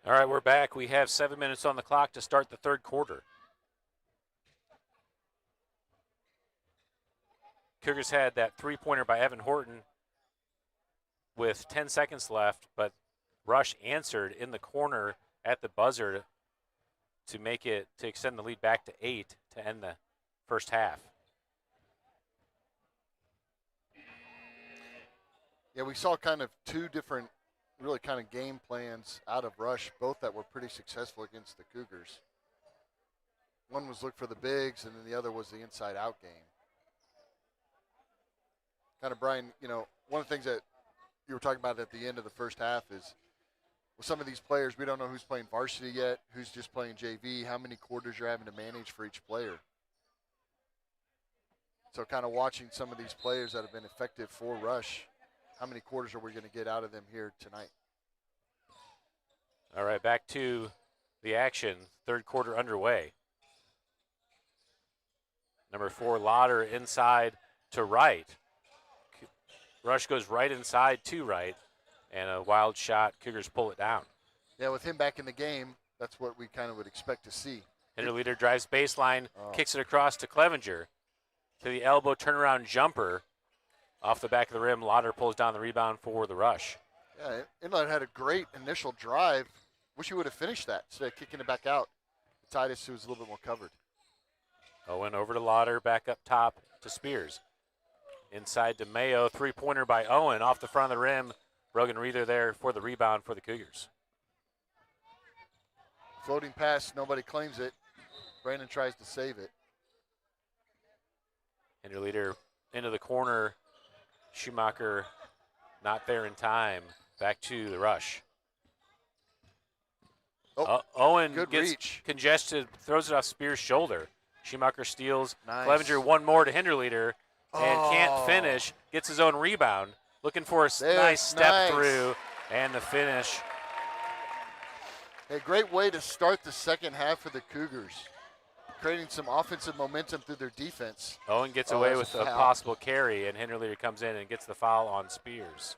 All right, we're back. We have 7 minutes on the clock to start the third quarter. Cougars had that three-pointer by Evan Horton with 10 seconds left, but Rush answered in the corner at the buzzer to extend the lead back to 8 to end the first half. Yeah, we saw kind of two different really kind of game plans out of Rush, both that were pretty successful against the Cougars. One was look for the bigs, and then the other was the inside-out game. Kind of, Brian, one of the things that you were talking about at the end of the first half is with some of these players, we don't know who's playing varsity yet, who's just playing JV, how many quarters you're having to manage for each player. So kind of watching some of these players that have been effective for Rush, how many quarters are we going to get out of them here tonight? All right, back to the action. Third quarter underway. Number 4, Lauder inside to right. Rush goes right inside to right, and a wild shot. Cougars pull it down. Yeah, with him back in the game, that's what we kind of would expect to see. Leader drives baseline, kicks it across to Clevenger. To the elbow turnaround jumper. Off the back of the rim, Lauder pulls down the rebound for the Rush. Yeah, Inlet had a great initial drive. Wish he would have finished that instead of kicking it back out. Titus, who was a little bit more covered. Owen over to Lauder, back up top to Spears. Inside to Mayo, three-pointer by Owen off the front of the rim. Brogan Reether there for the rebound for the Cougars. Floating pass, nobody claims it. Brandon tries to save it. Leader into the corner. Schumacher not there in time. Back to the Rush. Owen gets reach. Congested, throws it off Spears' shoulder. Schumacher steals. Nice. Clevenger one more to Hinderleader and can't finish. Gets his own rebound. Looking for a nice step through and the finish. A great way to start the second half for the Cougars. Creating some offensive momentum through their defense. Owen gets away with a possible carry, and Hinderleader comes in and gets the foul on Spears.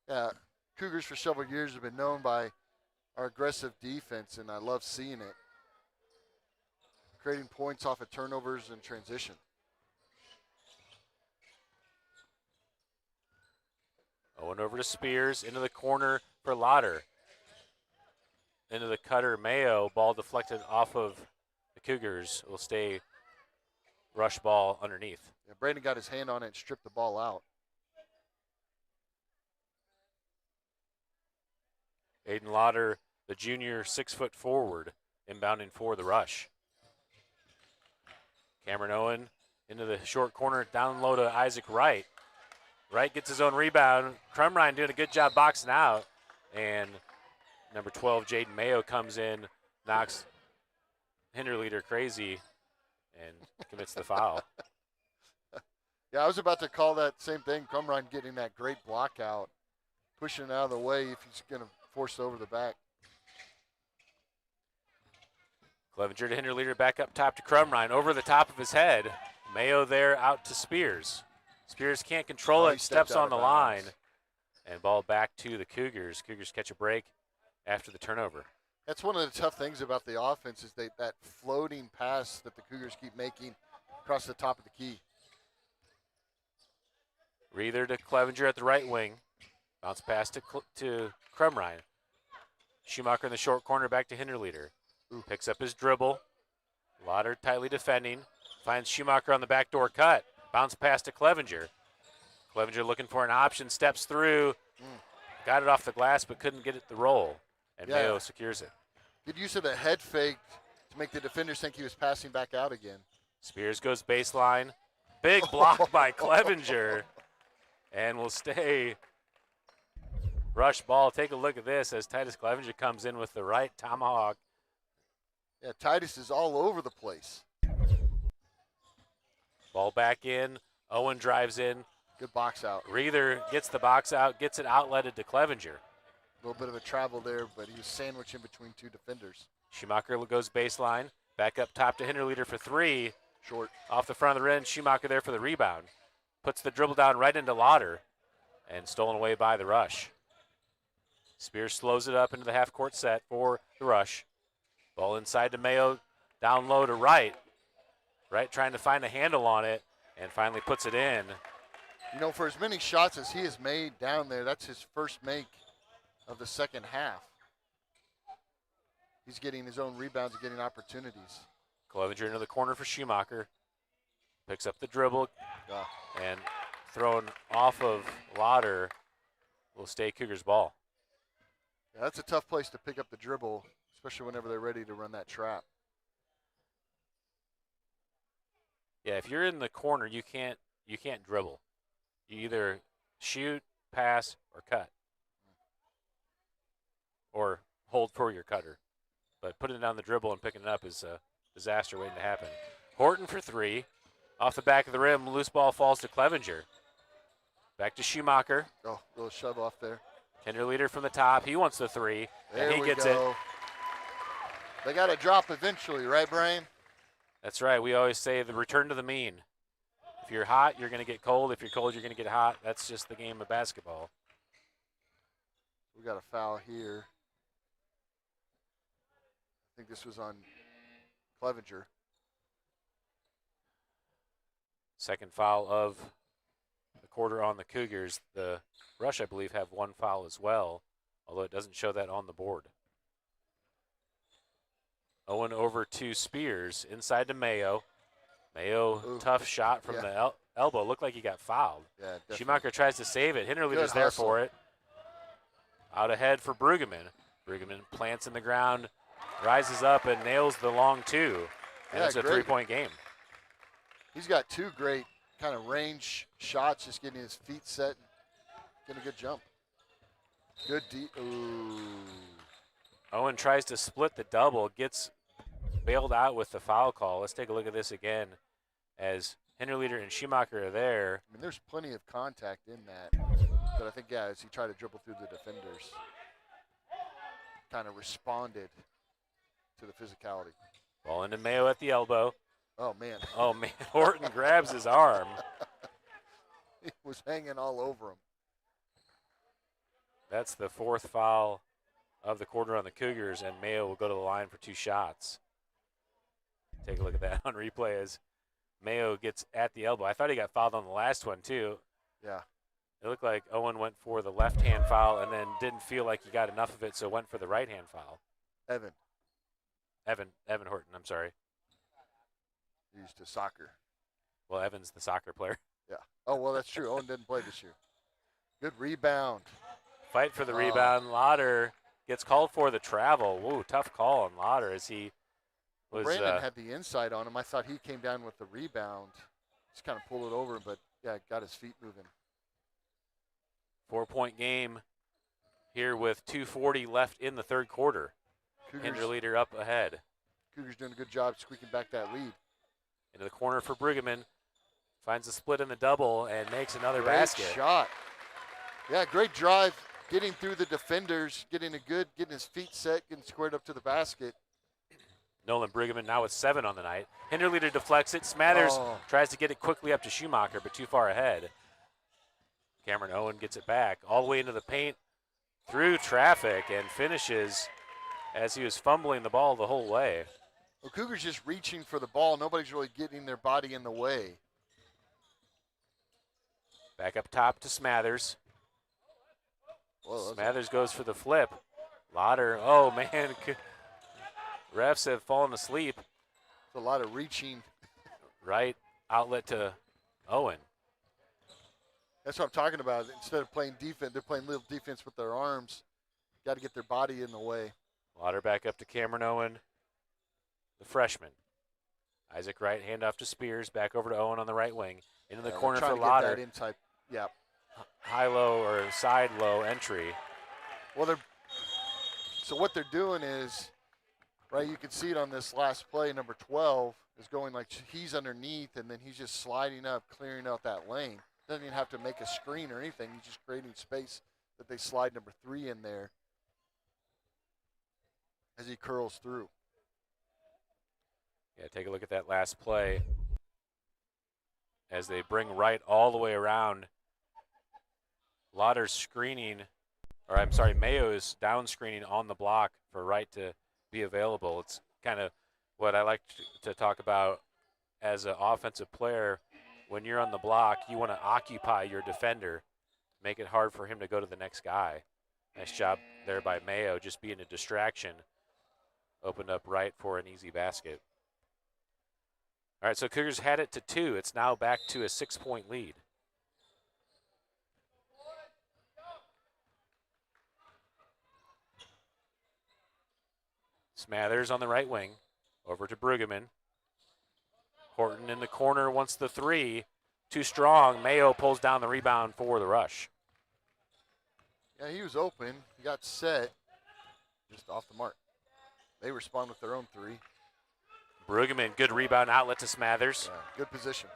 Yeah, Cougars for several years have been known by our aggressive defense, and I love seeing it. Creating points off of turnovers and transition. Owen over to Spears, into the corner for Lauder. Into the cutter, Mayo. Ball deflected off of the Cougars. It will stay Rush ball underneath. Yeah, Brandon got his hand on it and stripped the ball out. Aiden Lauder, the junior 6-foot forward, inbounding for the Rush. Cameron Owen into the short corner, down low to Isaac Wright. Wright gets his own rebound. Crumrine doing a good job boxing out. And number 12, Jaden Mayo, comes in, knocks Hinderleader crazy, and commits the foul. Yeah, I was about to call that same thing. Crumrine getting that great block out, pushing it out of the way if he's going to force it over the back. Clevenger to Hinderleader, back up top to Crumrine, over the top of his head. Mayo there out to Spears. Spears can't control it, steps on the line, and ball back to the Cougars. Cougars catch a break after the turnover. That's one of the tough things about the offense is that floating pass that the Cougars keep making across the top of the key. Reether to Clevenger at the right wing. Bounce pass to Crumrine. Schumacher in the short corner, back to Hinderleader. Ooh. Picks up his dribble. Lauder tightly defending. Finds Schumacher on the backdoor cut. Bounce pass to Clevenger. Clevenger looking for an option. Steps through. Got it off the glass but couldn't get it to roll. And Mayo secures it. Good use of the head fake to make the defenders think he was passing back out again. Spears goes baseline. Big block by Clevenger. And will stay. Rush ball. Take a look at this as Titus Clevenger comes in with the right tomahawk. Yeah, Titus is all over the place. Ball back in. Owen drives in. Good box out. Reether gets the box out, gets it outletted to Clevenger. A little bit of a travel there, but he was sandwiched in between two defenders. Schumacher goes baseline. Back up top to Hinterleader for three. Short. Off the front of the rim. Schumacher there for the rebound. Puts the dribble down right into Lauder. And stolen away by the Rush. Spears slows it up into the half-court set for the Rush. Ball inside to Mayo. Down low to Wright. Wright trying to find a handle on it. And finally puts it in. You know, for as many shots as he has made down there, that's his first make of the second half. He's getting his own rebounds and getting opportunities. Clevenger into the corner for Schumacher. Picks up the dribble. And thrown off of Lauder will stay Cougars ball. Yeah, that's a tough place to pick up the dribble, especially whenever they're ready to run that trap. Yeah, if you're in the corner, you can't dribble. You either shoot, pass, or cut. Or hold for your cutter. But putting it on the dribble and picking it up is a disaster waiting to happen. Horton for three. Off the back of the rim, loose ball falls to Clevenger. Back to Schumacher. Oh, little shove off there. Hinterleader from the top. He wants the three. There and he we gets go. it. They got to drop eventually, right, Brian? That's right. We always say the return to the mean. If you're hot, you're going to get cold. If you're cold, you're going to get hot. That's just the game of basketball. We got a foul here. I think this was on Clevenger. Second foul of the quarter on the Cougars. The Rush, I believe, have one foul as well, although it doesn't show that on the board. Owen over to Spears, inside to Mayo. Mayo, Ooh. tough shot from the elbow. Looked like he got fouled. Yeah, definitely. Schumacher tries to save it. Hinterleader's there for it. Out ahead for Brueggemann. Brueggemann plants in the ground, rises up, and nails the long two. And it's a three-point game. He's got two great kind of range shots, just getting his feet set, getting a good jump. Good deep. Ooh. Owen tries to split the double, gets bailed out with the foul call. Let's take a look at this again as Hinterleader and Schumacher are there. I mean, there's plenty of contact in that. But I think, yeah, as he tried to dribble through the defenders, kind of responded to the physicality. Ball into Mayo at the elbow. Oh, man. Oh, man. Horton grabs his arm. He was hanging all over him. That's the fourth foul of the quarter on the Cougars, and Mayo will go to the line for two shots. Take a look at that on replay as Mayo gets at the elbow. I thought he got fouled on the last one, too. Yeah. It looked like Owen went for the left-hand foul and then didn't feel like he got enough of it, so went for the right-hand foul. Evan Horton, I'm sorry. Used to soccer. Well, Evan's the soccer player. Yeah. Oh, well, that's true. Owen didn't play this year. Good rebound. Fight for the rebound. Lauder gets called for the travel. Whoa, tough call on Lauder as he was. Brandon had the inside on him. I thought he came down with the rebound. Just kind of pulled it over, but, yeah, got his feet moving. 4-point game here with 2:40 left in the third quarter. Hinterleader up ahead. Cougars doing a good job squeaking back that lead. Into the corner for Brueggemann. Finds a split in the double and makes another Great basket. Shot. Yeah, great drive. Getting through the defenders, getting his feet set, getting squared up to the basket. Nolan Brueggemann now with 7 on the night. Hinterleader deflects it. Smathers tries to get it quickly up to Schumacher, but too far ahead. Cameron Owen gets it back all the way into the paint through traffic and finishes as he was fumbling the ball the whole way. Well, Cougars just reaching for the ball. Nobody's really getting their body in the way. Back up top to Smathers. Smathers goes for the flip. Lauder, oh man. Refs have fallen asleep. It's a lot of reaching. Right outlet to Owen. That's what I'm talking about. Instead of playing defense, they're playing little defense with their arms. Got to get their body in the way. Lauder back up to Cameron Owen, the freshman. Isaac Wright, handoff to Spears, back over to Owen on the right wing. Into the corner for Lauder. That inside, yeah. High-low or side-low entry. Well, so what they're doing is, right, you can see it on this last play, number 12 is going like he's underneath, and then he's just sliding up, clearing out that lane. Doesn't even have to make a screen or anything. He's just creating space that they slide number 3 in there as he curls through. Yeah, take a look at that last play as they bring Wright all the way around. Lauder's screening, or I'm sorry, Mayo is down screening on the block for Wright to be available. It's kind of what I like to talk about as an offensive player. When you're on the block, you want to occupy your defender, make it hard for him to go to the next guy. Nice job there by Mayo, just being a distraction. Opened up Wright for an easy basket. All right, so Cougars had it to 2. It's now back to a 6-point lead. Smathers on the right wing, over to Brueggemann. Horton in the corner wants the 3. Too strong. Mayo pulls down the rebound for the rush. Yeah, he was open. He got set. Just off the mark. They respond with their own 3. Brueggemann, good rebound outlet to Smathers. Yeah, good position.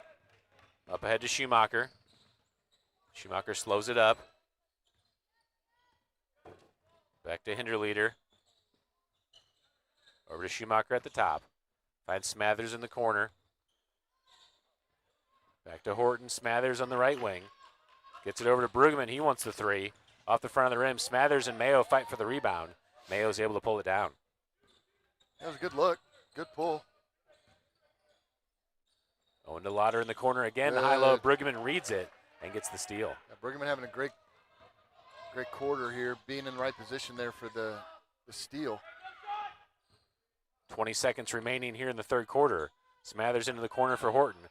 Up ahead to Schumacher. Schumacher slows it up. Back to Hinderleader. Over to Schumacher at the top. Finds Smathers in the corner. Back to Horton. Smathers on the right wing. Gets it over to Brueggemann. He wants the 3. Off the front of the rim. Smathers and Mayo fight for the rebound. Mayo's able to pull it down. That was a good look. Good pull. Owen to Lauder in the corner again. High-low. Brueggemann reads it and gets the steal. Yeah, Brueggemann having a great quarter here, being in the right position there for the steal. 20 seconds remaining here in the third quarter. Smathers into the corner for Horton.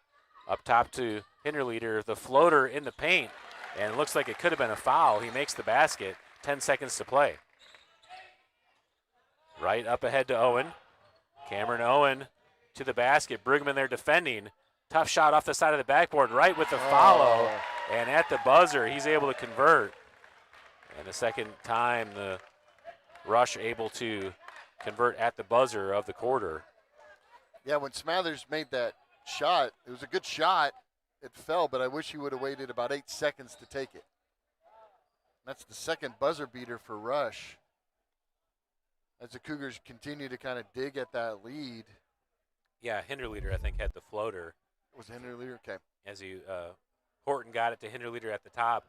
Up top to Hinderleader. The floater in the paint. And it looks like it could have been a foul. He makes the basket. 10 seconds to play. Right up ahead to Owen. Cameron Owen to the basket. Brueggemann there defending. Tough shot off the side of the backboard. Right with the follow. And at the buzzer, he's able to convert. And the second time, the Rush able to convert at the buzzer of the quarter. Yeah, when Smathers made that shot, it was a good shot. It fell, but I wish he would have waited about 8 seconds to take it. That's the second buzzer beater for Rush. As the Cougars continue to kind of dig at that lead. Yeah, Hinderleader, I think, had the floater. Was Hinderleader? Okay. As Horton got it to Hinderleader at the top,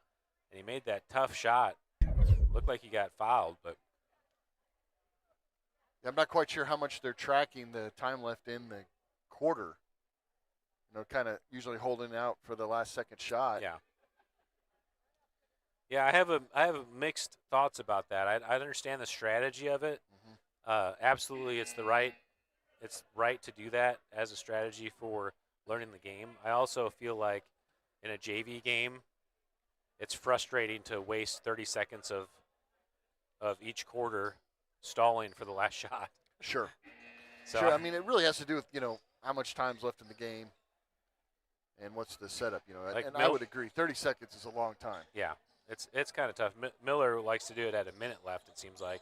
and he made that tough shot. Looked like he got fouled, but. Yeah, I'm not quite sure how much they're tracking the time left in the quarter. You know, kind of usually holding out for the last second shot. Yeah. Yeah, I have mixed thoughts about that. I understand the strategy of it. Absolutely, it's right to do that as a strategy for learning the game. I also feel like in a JV game, it's frustrating to waste 30 seconds of each quarter stalling for the last shot. Sure. So sure. I mean, it really has to do with, how much time's left in the game and what's the setup, Like and I would agree. 30 seconds is a long time. Yeah, it's kind of tough. Miller likes to do it at a minute left, it seems like,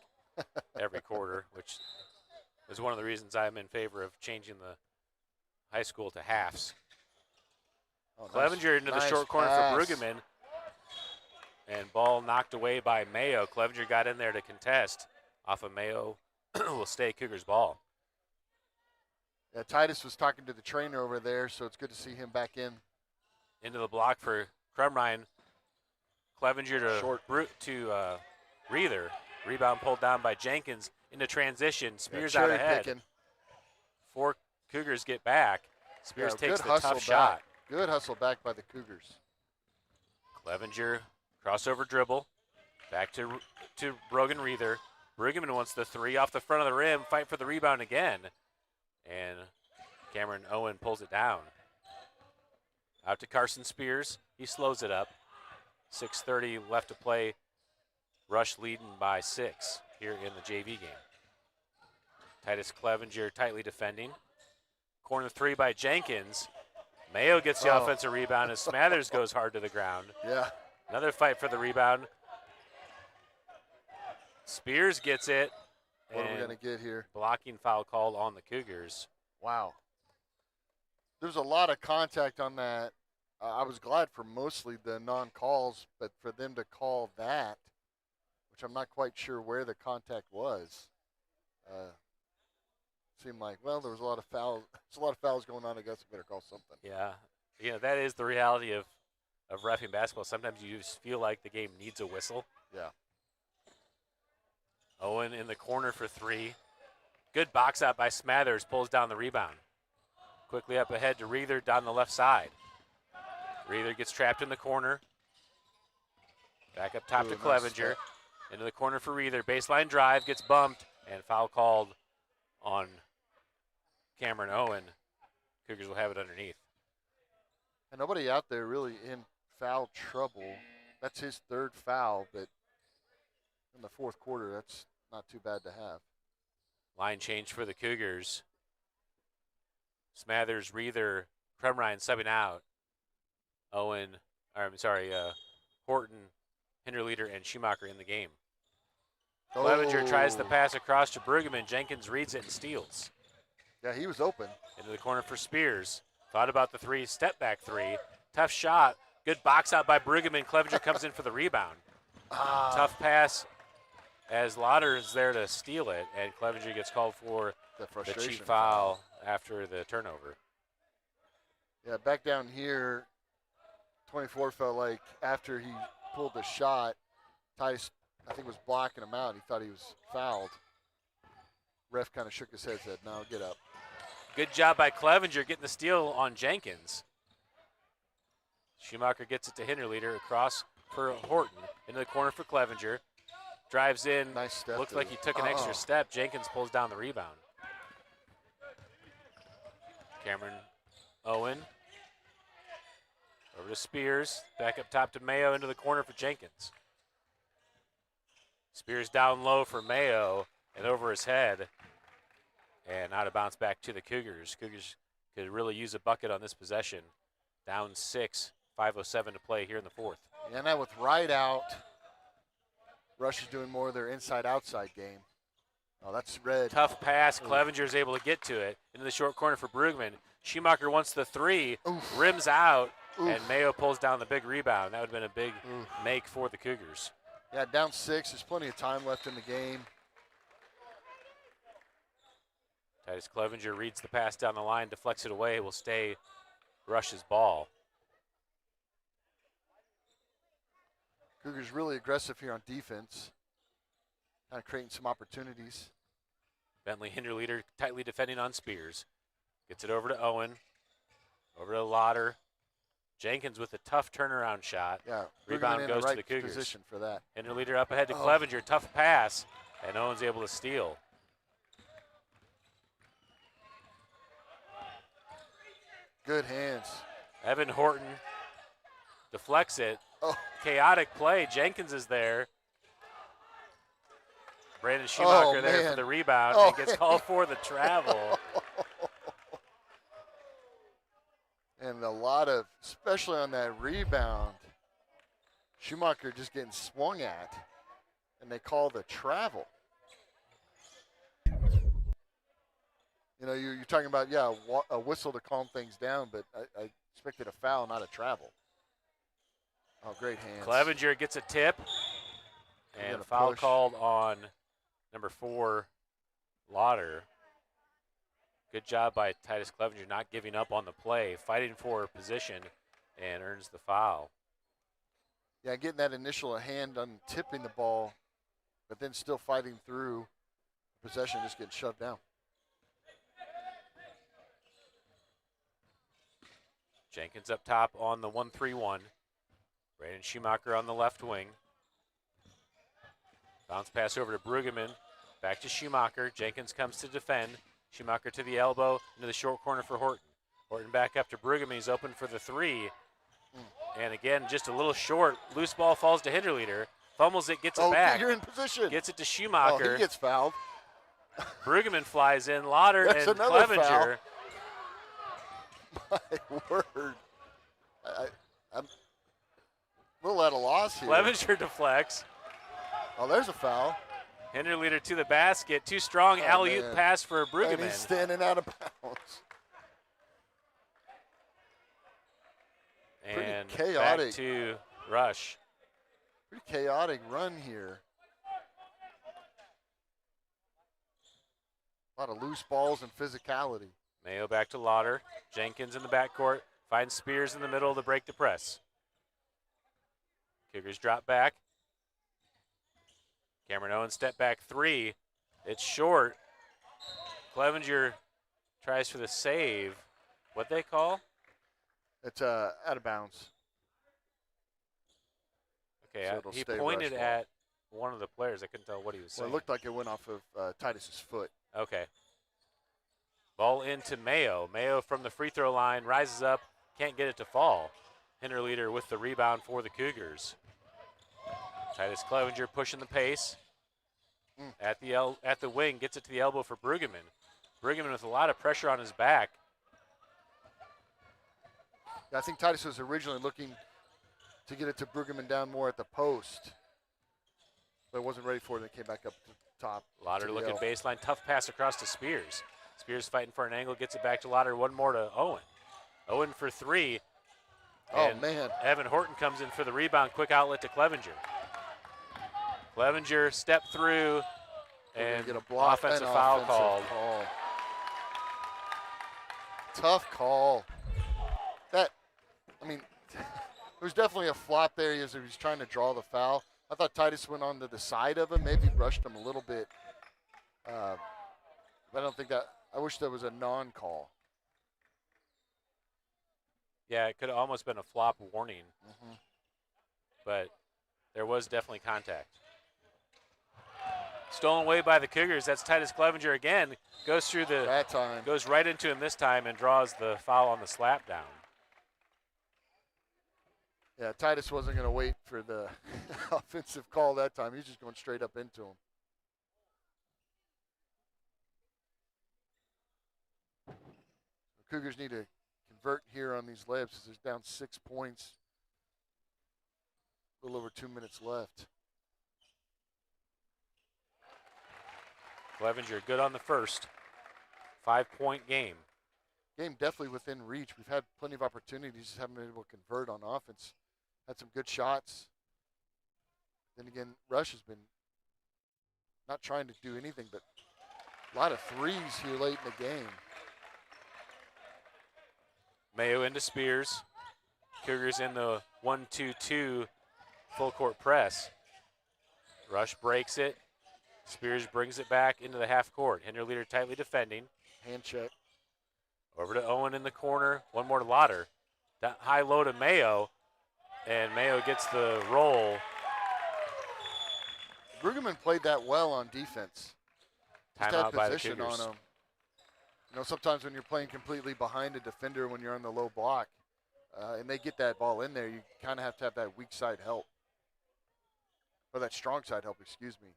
every quarter, which is one of the reasons I'm in favor of changing the high school to halves. Clevenger into the short corner for Brueggemann. And ball knocked away by Mayo. Clevenger got in there to contest. Off of Mayo will stay Cougars ball. Yeah, Titus was talking to the trainer over there, so it's good to see him back in. Into the block for Crumrine. Clevenger to Reether. Rebound pulled down by Jenkins into transition. Spears out ahead. Picking. 4 Cougars get back. Spears takes the tough back. shot. Good hustle back by the Cougars. Clevenger crossover dribble. Back to Brogan Reether. Bruggeman wants the three off the front of the rim, fight for the rebound again. And Cameron Owen pulls it down. Out to Carson Spears. He slows it up. 6:30 left to play. Rush leading by 6 here in the JV game. Titus Clevenger tightly defending. Corner three by Jenkins. Mayo gets the offensive rebound as Smathers goes hard to the ground. Yeah. Another fight for the rebound. Spears gets it. What are we going to get here? Blocking foul called on the Cougars. Wow. There's a lot of contact on that. I was glad for mostly the non-calls, but for them to call that, which I'm not quite sure where the contact was, seemed like, well, there was a lot of fouls. There's a lot of fouls going on. I guess I better call something. Yeah. You know, that is the reality of reffing basketball. Sometimes you just feel like the game needs a whistle. Yeah. Owen in the corner for three. Good box out by Smathers, pulls down the rebound. Quickly up ahead to Reether down the left side. Reether gets trapped in the corner. Back up top to Clevenger. Into the corner for Reether. Baseline drive, gets bumped, and foul called on Cameron Owen. Cougars will have it underneath. And nobody out there really in foul trouble. That's his third foul, but in the fourth quarter, that's not too bad to have. Line change for the Cougars. Smathers, Reether, Crumrine subbing out. Horton, Hinderleader, and Schumacher in the game. Clevenger tries the pass across to Bruggeman. Jenkins reads it and steals. Yeah, he was open. Into the corner for Spears. Thought about the three, step back three. Tough shot. Good box out by Bruggeman. Clevenger comes in for the rebound. Tough pass as Lauder is there to steal it, and Clevenger gets called for the cheap foul after the turnover. Yeah, back down here, 24 felt like after he pulled the shot, Tice, I think, was blocking him out. He thought he was fouled. Ref kind of shook his head and said, no, get up. Good job by Clevenger getting the steal on Jenkins. Schumacher gets it to Hinderleader across for Horton. Into the corner for Clevenger. Drives in. Nice step. Looks like he took an extra step. Jenkins pulls down the rebound. Cameron Owen. Over to Spears. Back up top to Mayo. Into the corner for Jenkins. Spears down low for Mayo and over his head. And out of bounds back to the Cougars. Cougars could really use a bucket on this possession. Down 6, 5:07 to play here in the fourth. And now with Wright out, Rush is doing more of their inside-outside game. Oh, that's red. Tough pass. Clevenger's able to get to it. Into the short corner for Bruggeman. Schumacher wants the three. Oof. Rims out. Oof. And Mayo pulls down the big rebound. That would have been a big make for the Cougars. Yeah, down 6. There's plenty of time left in the game. Titus Clevenger reads the pass down the line, deflects it away. Will stay Rush's ball. Cougars really aggressive here on defense. Kind of creating some opportunities. Bentley Hinderleader tightly defending on Spears. Gets it over to Owen. Over to Lauder. Jenkins with a tough turnaround shot. Yeah, rebound goes right to the Cougars. Position for that. Hinderleader up ahead to Clevenger. Tough pass. And Owen's able to steal. Good hands. Evan Horton deflects it. Chaotic play. Jenkins is there. Brandon Schumacher there for the rebound and gets called for the travel. And a lot of, especially on that rebound, Schumacher just getting swung at, and they call the travel. You know, you're talking about, a whistle to calm things down, but I expected a foul, not a travel. Oh, great hands. Clevenger gets a tip, and foul called on number 4, Lauder. Good job by Titus Clevenger not giving up on the play, fighting for position, and earns the foul. Yeah, getting that initial hand on tipping the ball, but then still fighting through possession, just getting shoved down. Jenkins up top on the 1-3-1. Brandon Schumacher on the left wing. Bounce pass over to Bruggeman. Back to Schumacher. Jenkins comes to defend. Schumacher to the elbow, into the short corner for Horton. Horton back up to Brueggemann. He's open for the 3. And again, just a little short. Loose ball falls to Hinterleader. Fumbles it, gets it back. You're in position. Gets it to Schumacher. Oh, he gets fouled. Brueggemann flies in. Lauder That's and another Clevenger. My word. I'm a little at a loss here. Clevenger deflects. Oh, there's a foul. Hinterleader to the basket. Too strong. Alley-oop pass for Brueggemann. And he's standing out of bounds. And pretty chaotic. Back to Rush. Pretty chaotic run here. A lot of loose balls and physicality. Mayo back to Lauder. Jenkins in the backcourt. Finds Spears in the middle to break the press. Cougars drop back. Cameron Owens step back 3. It's short. Clevenger tries for the save. What they call? It's out of bounds. Okay, So he pointed at one of the players. I couldn't tell what he was saying. Well, it looked like it went off of Titus's foot. Okay. Ball into Mayo. Mayo from the free throw line rises up, can't get it to fall. Hinterleader with the rebound for the Cougars. Titus Clevenger pushing the pace. At the wing, gets it to the elbow for Brueggemann. Brueggemann with a lot of pressure on his back. I think Titus was originally looking to get it to Brueggemann down more at the post, but wasn't ready for it, and it came back up to the top. Lauder looking baseline, tough pass across to Spears. Spears fighting for an angle, gets it back to Lauder, one more to Owen. Owen for 3. Oh, man. Evan Horton comes in for the rebound, quick outlet to Clevenger. Clevenger step through, and get a block offensive foul called. Tough call. There was definitely a flop there as he was trying to draw the foul. I thought Titus went on to the side of him, maybe brushed him a little bit. But I don't think that, I wish there was a non-call. Yeah, it could have almost been a flop warning, but there was definitely contact. Stolen away by the Cougars. That's Titus Clevenger again. Goes through goes right into him this time and draws the foul on the slap down. Yeah, Titus wasn't going to wait for the offensive call that time. He's just going straight up into him. The Cougars need to convert here on these layups as they're down 6 points. A little over 2 minutes left. Clevenger good on the first. 5-point game. Game definitely within reach. We've had plenty of opportunities, just haven't been able to convert on offense. Had some good shots. Then again, Rush has been not trying to do anything, but a lot of threes here late in the game. Mayo into Spears. Cougars in the 1-2-2 full court press. Rush breaks it. Spears brings it back into the half court. Hinterleader tightly defending. Hand check. Over to Owen in the corner. One more to Lauder. That high low to Mayo. And Mayo gets the roll. Brueggemann played that well on defense. Just had Timeout by the position Cougars. on him. You know, sometimes when you're playing completely behind a defender when you're on the low block, and they get that ball in there, you kind of have to have that weak side help. Or that strong side help, excuse me.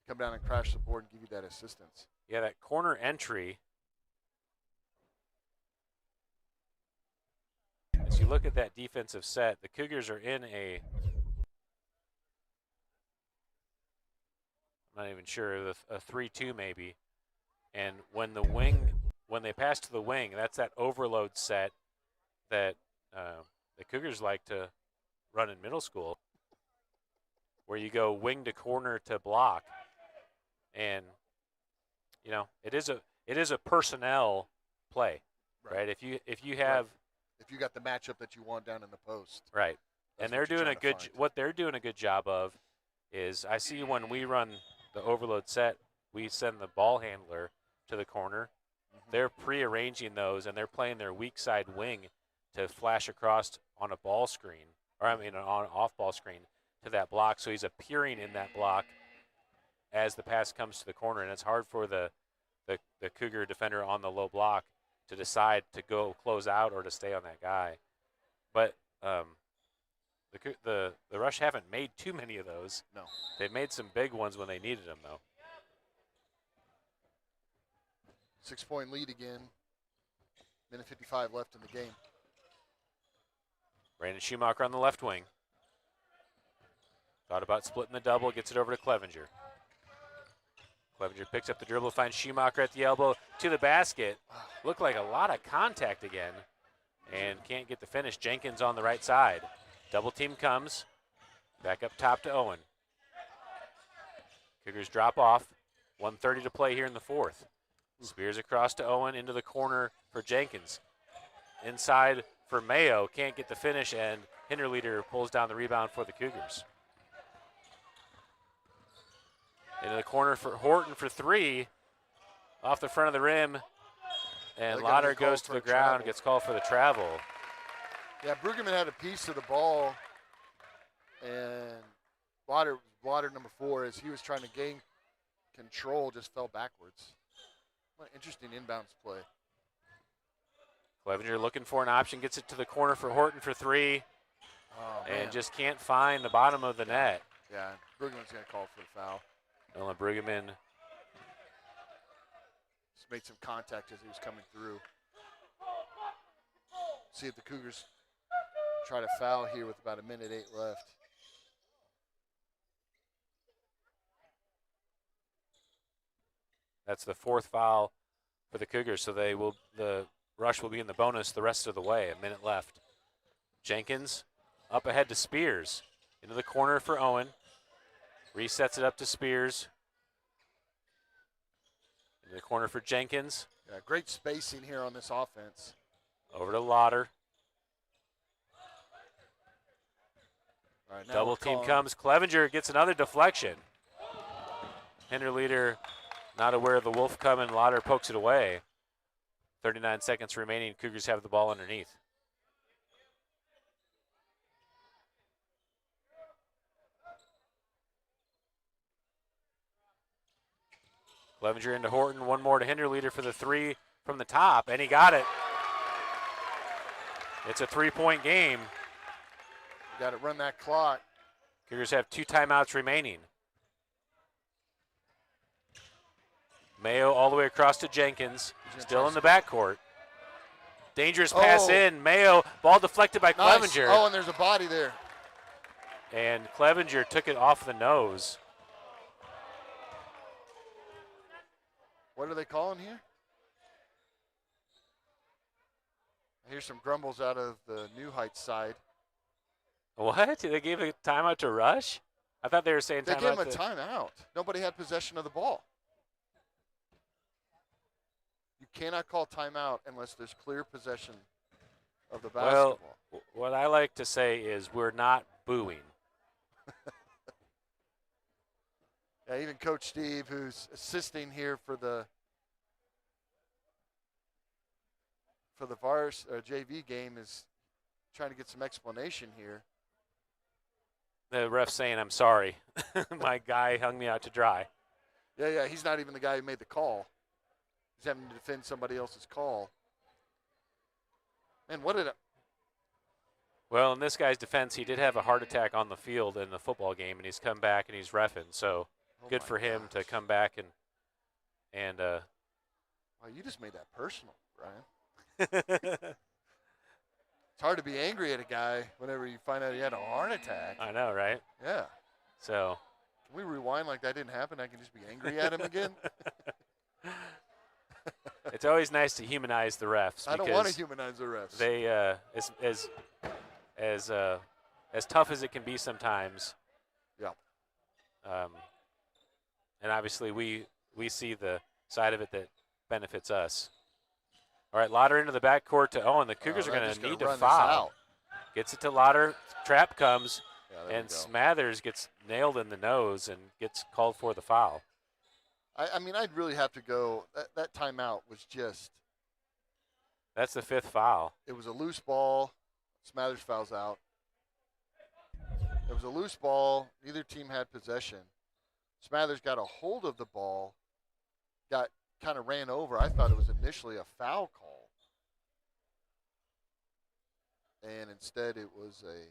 Come down and crash the board and give you that assistance. Yeah, that corner entry. As you look at that defensive set, the Cougars are in a, I'm not even sure, a 3-2 maybe. And when they pass to the wing, that's that overload set that the Cougars like to run in middle school, where you go wing to corner to block. And, you know, it is a personnel play, right? If you have if you got the matchup that you want down in the post. Right. And they're doing what they're doing a good job of is, I see when we run the overload set, we send the ball handler to the corner. They're prearranging those, and they're playing their weak side wing to flash across on a ball screen, or I mean on an off ball screen to that block. So he's appearing in that block as the pass comes to the corner, and it's hard for the Cougar defender on the low block to decide to go close out or to stay on that guy. But the Rush haven't made too many of those. No. They've made some big ones when they needed them, though. 6-point lead again. Minute 55 left in the game. Brandon Schumacher on the left wing. Thought about splitting the double, gets it over to Clevenger. Clevenger picks up the dribble, finds Schumacher at the elbow to the basket. Looked like a lot of contact again and can't get the finish. Jenkins on the right side. Double team comes. Back up top to Owen. Cougars drop off. 1:30 to play here in the fourth. Spears across to Owen into the corner for Jenkins. Inside for Mayo. Can't get the finish, and Hinterleader pulls down the rebound for the Cougars. Into the corner for Horton for three. Off the front of the rim. And Lauder goes to the ground, gets called for the travel. Yeah, Brueggemann had a piece of the ball, and Lauder number 4, as he was trying to gain control, just fell backwards. What an interesting inbounds play. Clevenger looking for an option, gets it to the corner for Horton for three, and just can't find the bottom of the net. Yeah, Brueggemann's going to call for the foul. Nolan Brueggemann. Just made some contact as he was coming through. See if the Cougars try to foul here with about 1:08 left. That's the 4th foul for the Cougars, so the Rush will be in the bonus the rest of the way. 1 minute left. Jenkins up ahead to Spears. Into the corner for Owen. Resets it up to Spears. In the corner for Jenkins. Yeah, great spacing here on this offense. Over to Lauder. All right, now Double team comes. Clevenger gets another deflection. Hinterleader not aware of the Wolf coming. Lauder pokes it away. 39 seconds remaining. Cougars have the ball underneath. Clevenger into Horton. One more to Hinterleader for the three from the top, and he got it. It's a 3-point game. Got to run that clock. Cougars have 2 timeouts remaining. Mayo all the way across to Jenkins. Still in the backcourt. Dangerous pass in. Mayo, ball deflected by Clevenger. Oh, and there's a body there. And Clevenger took it off the nose. What are they calling here? I hear some grumbles out of the New Heights side. What? They gave a timeout to Rush? I thought they were saying they timeout. They gave him a timeout. Nobody had possession of the ball. You cannot call timeout unless there's clear possession of the basketball. Well, what I like to say is we're not booing. Yeah, even Coach Steve, who's assisting here for the Vars JV game, is trying to get some explanation here. The ref's saying, "I'm sorry, my guy hung me out to dry." Yeah, he's not even the guy who made the call. He's having to defend somebody else's call. Man, what did it? Well, in this guy's defense, he did have a heart attack on the field in the football game, and he's come back and he's reffing. So good for him to come back and. Wow, you just made that personal, Brian. It's hard to be angry at a guy whenever you find out he had a heart attack. I know, right? Yeah. So. Can we rewind like that didn't happen? I can just be angry at him again. It's always nice to humanize the refs. I don't want to humanize the refs. They as tough as it can be sometimes. Yeah. And obviously we see the side of it that benefits us. All right, Lauder into the backcourt to Owen. The Cougars are going to need to foul. Gets it to Lauder. Trap comes, and Smathers gets nailed in the nose and gets called for the foul. I mean, I'd really have to go. That timeout was just. That's the 5th foul. It was a loose ball. Smathers fouls out. It was a loose ball. Neither team had possession. Smathers got a hold of the ball, got kind of ran over. I thought it was initially a foul call, and instead it was a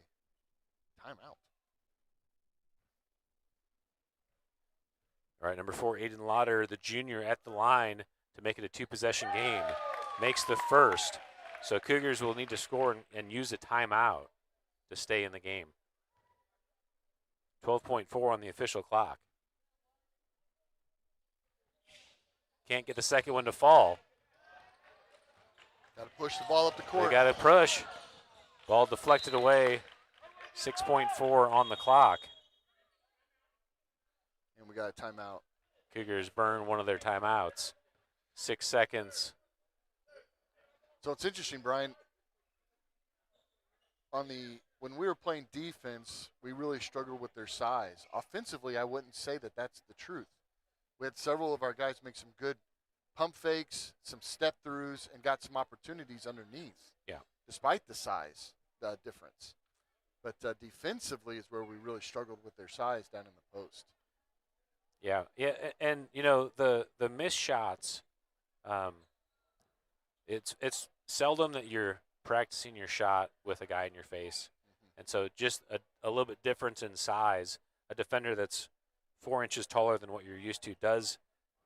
timeout. All right, number 4, Aiden Lauder, the junior, at the line to make it a 2-possession game. Makes the first. So Cougars will need to score and use a timeout to stay in the game. 12.4 on the official clock. Can't get the second one to fall. Got to push the ball up the court. They got to push. Ball deflected away. 6.4 on the clock. And we got a timeout. Cougars burn one of their timeouts. 6 seconds. So it's interesting, Brian. When we were playing defense, we really struggled with their size. Offensively, I wouldn't say that that's the truth. We had several of our guys make some good pump fakes, some step throughs, and got some opportunities underneath. Yeah. Despite the size difference, but defensively is where we really struggled with their size down in the post. Yeah, and the missed shots. It's seldom that you're practicing your shot with a guy in your face. And so just a little bit difference in size. A defender that's 4 inches taller than what you're used to does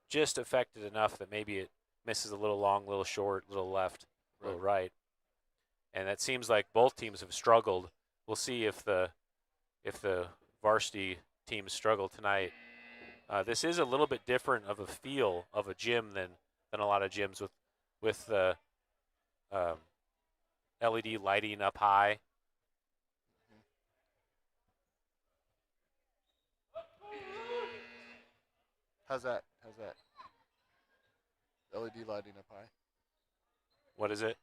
just affect it enough that maybe it misses a little long, a little short, a little left, a little right. And that seems like both teams have struggled. We'll see if the varsity teams struggle tonight. This is a little bit different of a feel of a gym than a lot of gyms with the LED lighting up high. How's that? LED lighting up high. What is it?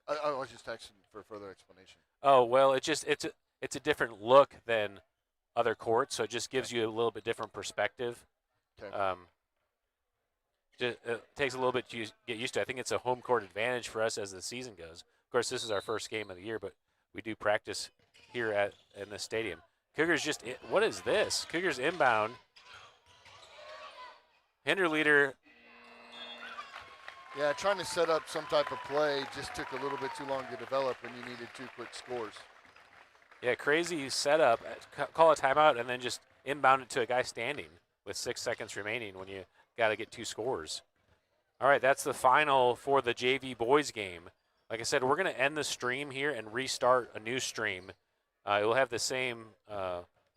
I was just texting for further explanation. Oh, well, it's a different look than other courts, so it just gives you a little bit different perspective. Okay. It takes a little bit to get used to. I think it's a home court advantage for us as the season goes. Of course, this is our first game of the year, but we do practice here in the stadium. Cougars what is this? Cougars inbound. Hinderleader. Yeah, trying to set up some type of play just took a little bit too long to develop, and you needed 2 quick scores. Yeah, crazy setup. Call a timeout and then just inbound it to a guy standing with 6 seconds remaining when you got to get 2 scores. All right, that's the final for the JV boys game. Like I said, we're going to end the stream here and restart a new stream. It will have the same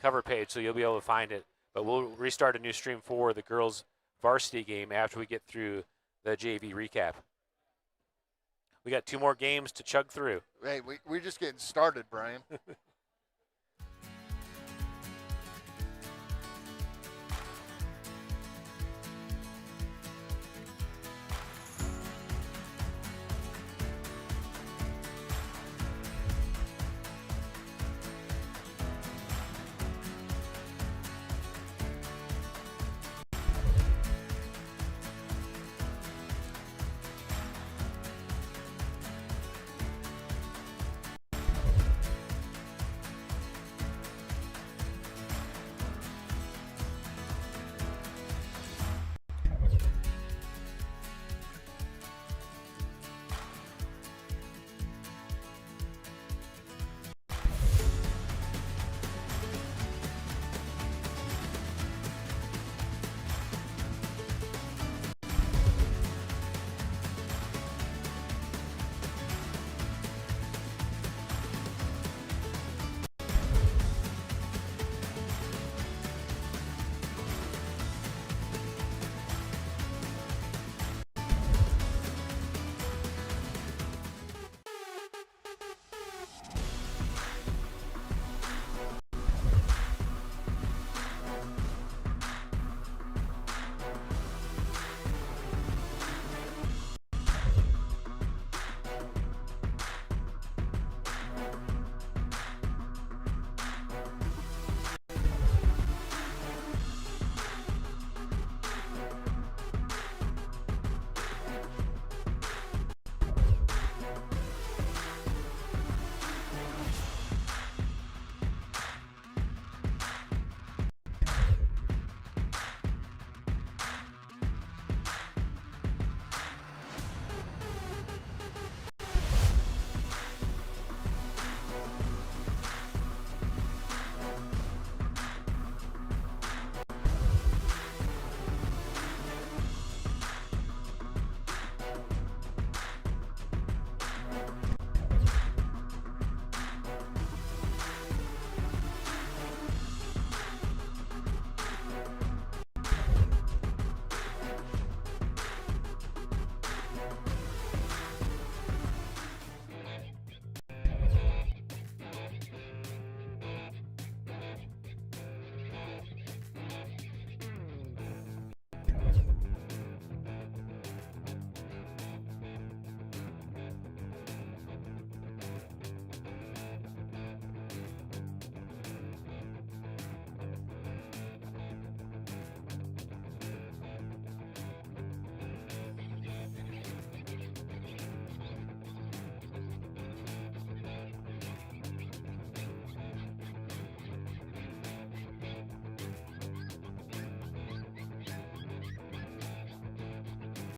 cover page, so you'll be able to find it. But we'll restart a new stream for the girls' varsity game after we get through the JV recap. We got 2 more games to chug through. Hey, we're just getting started, Brian.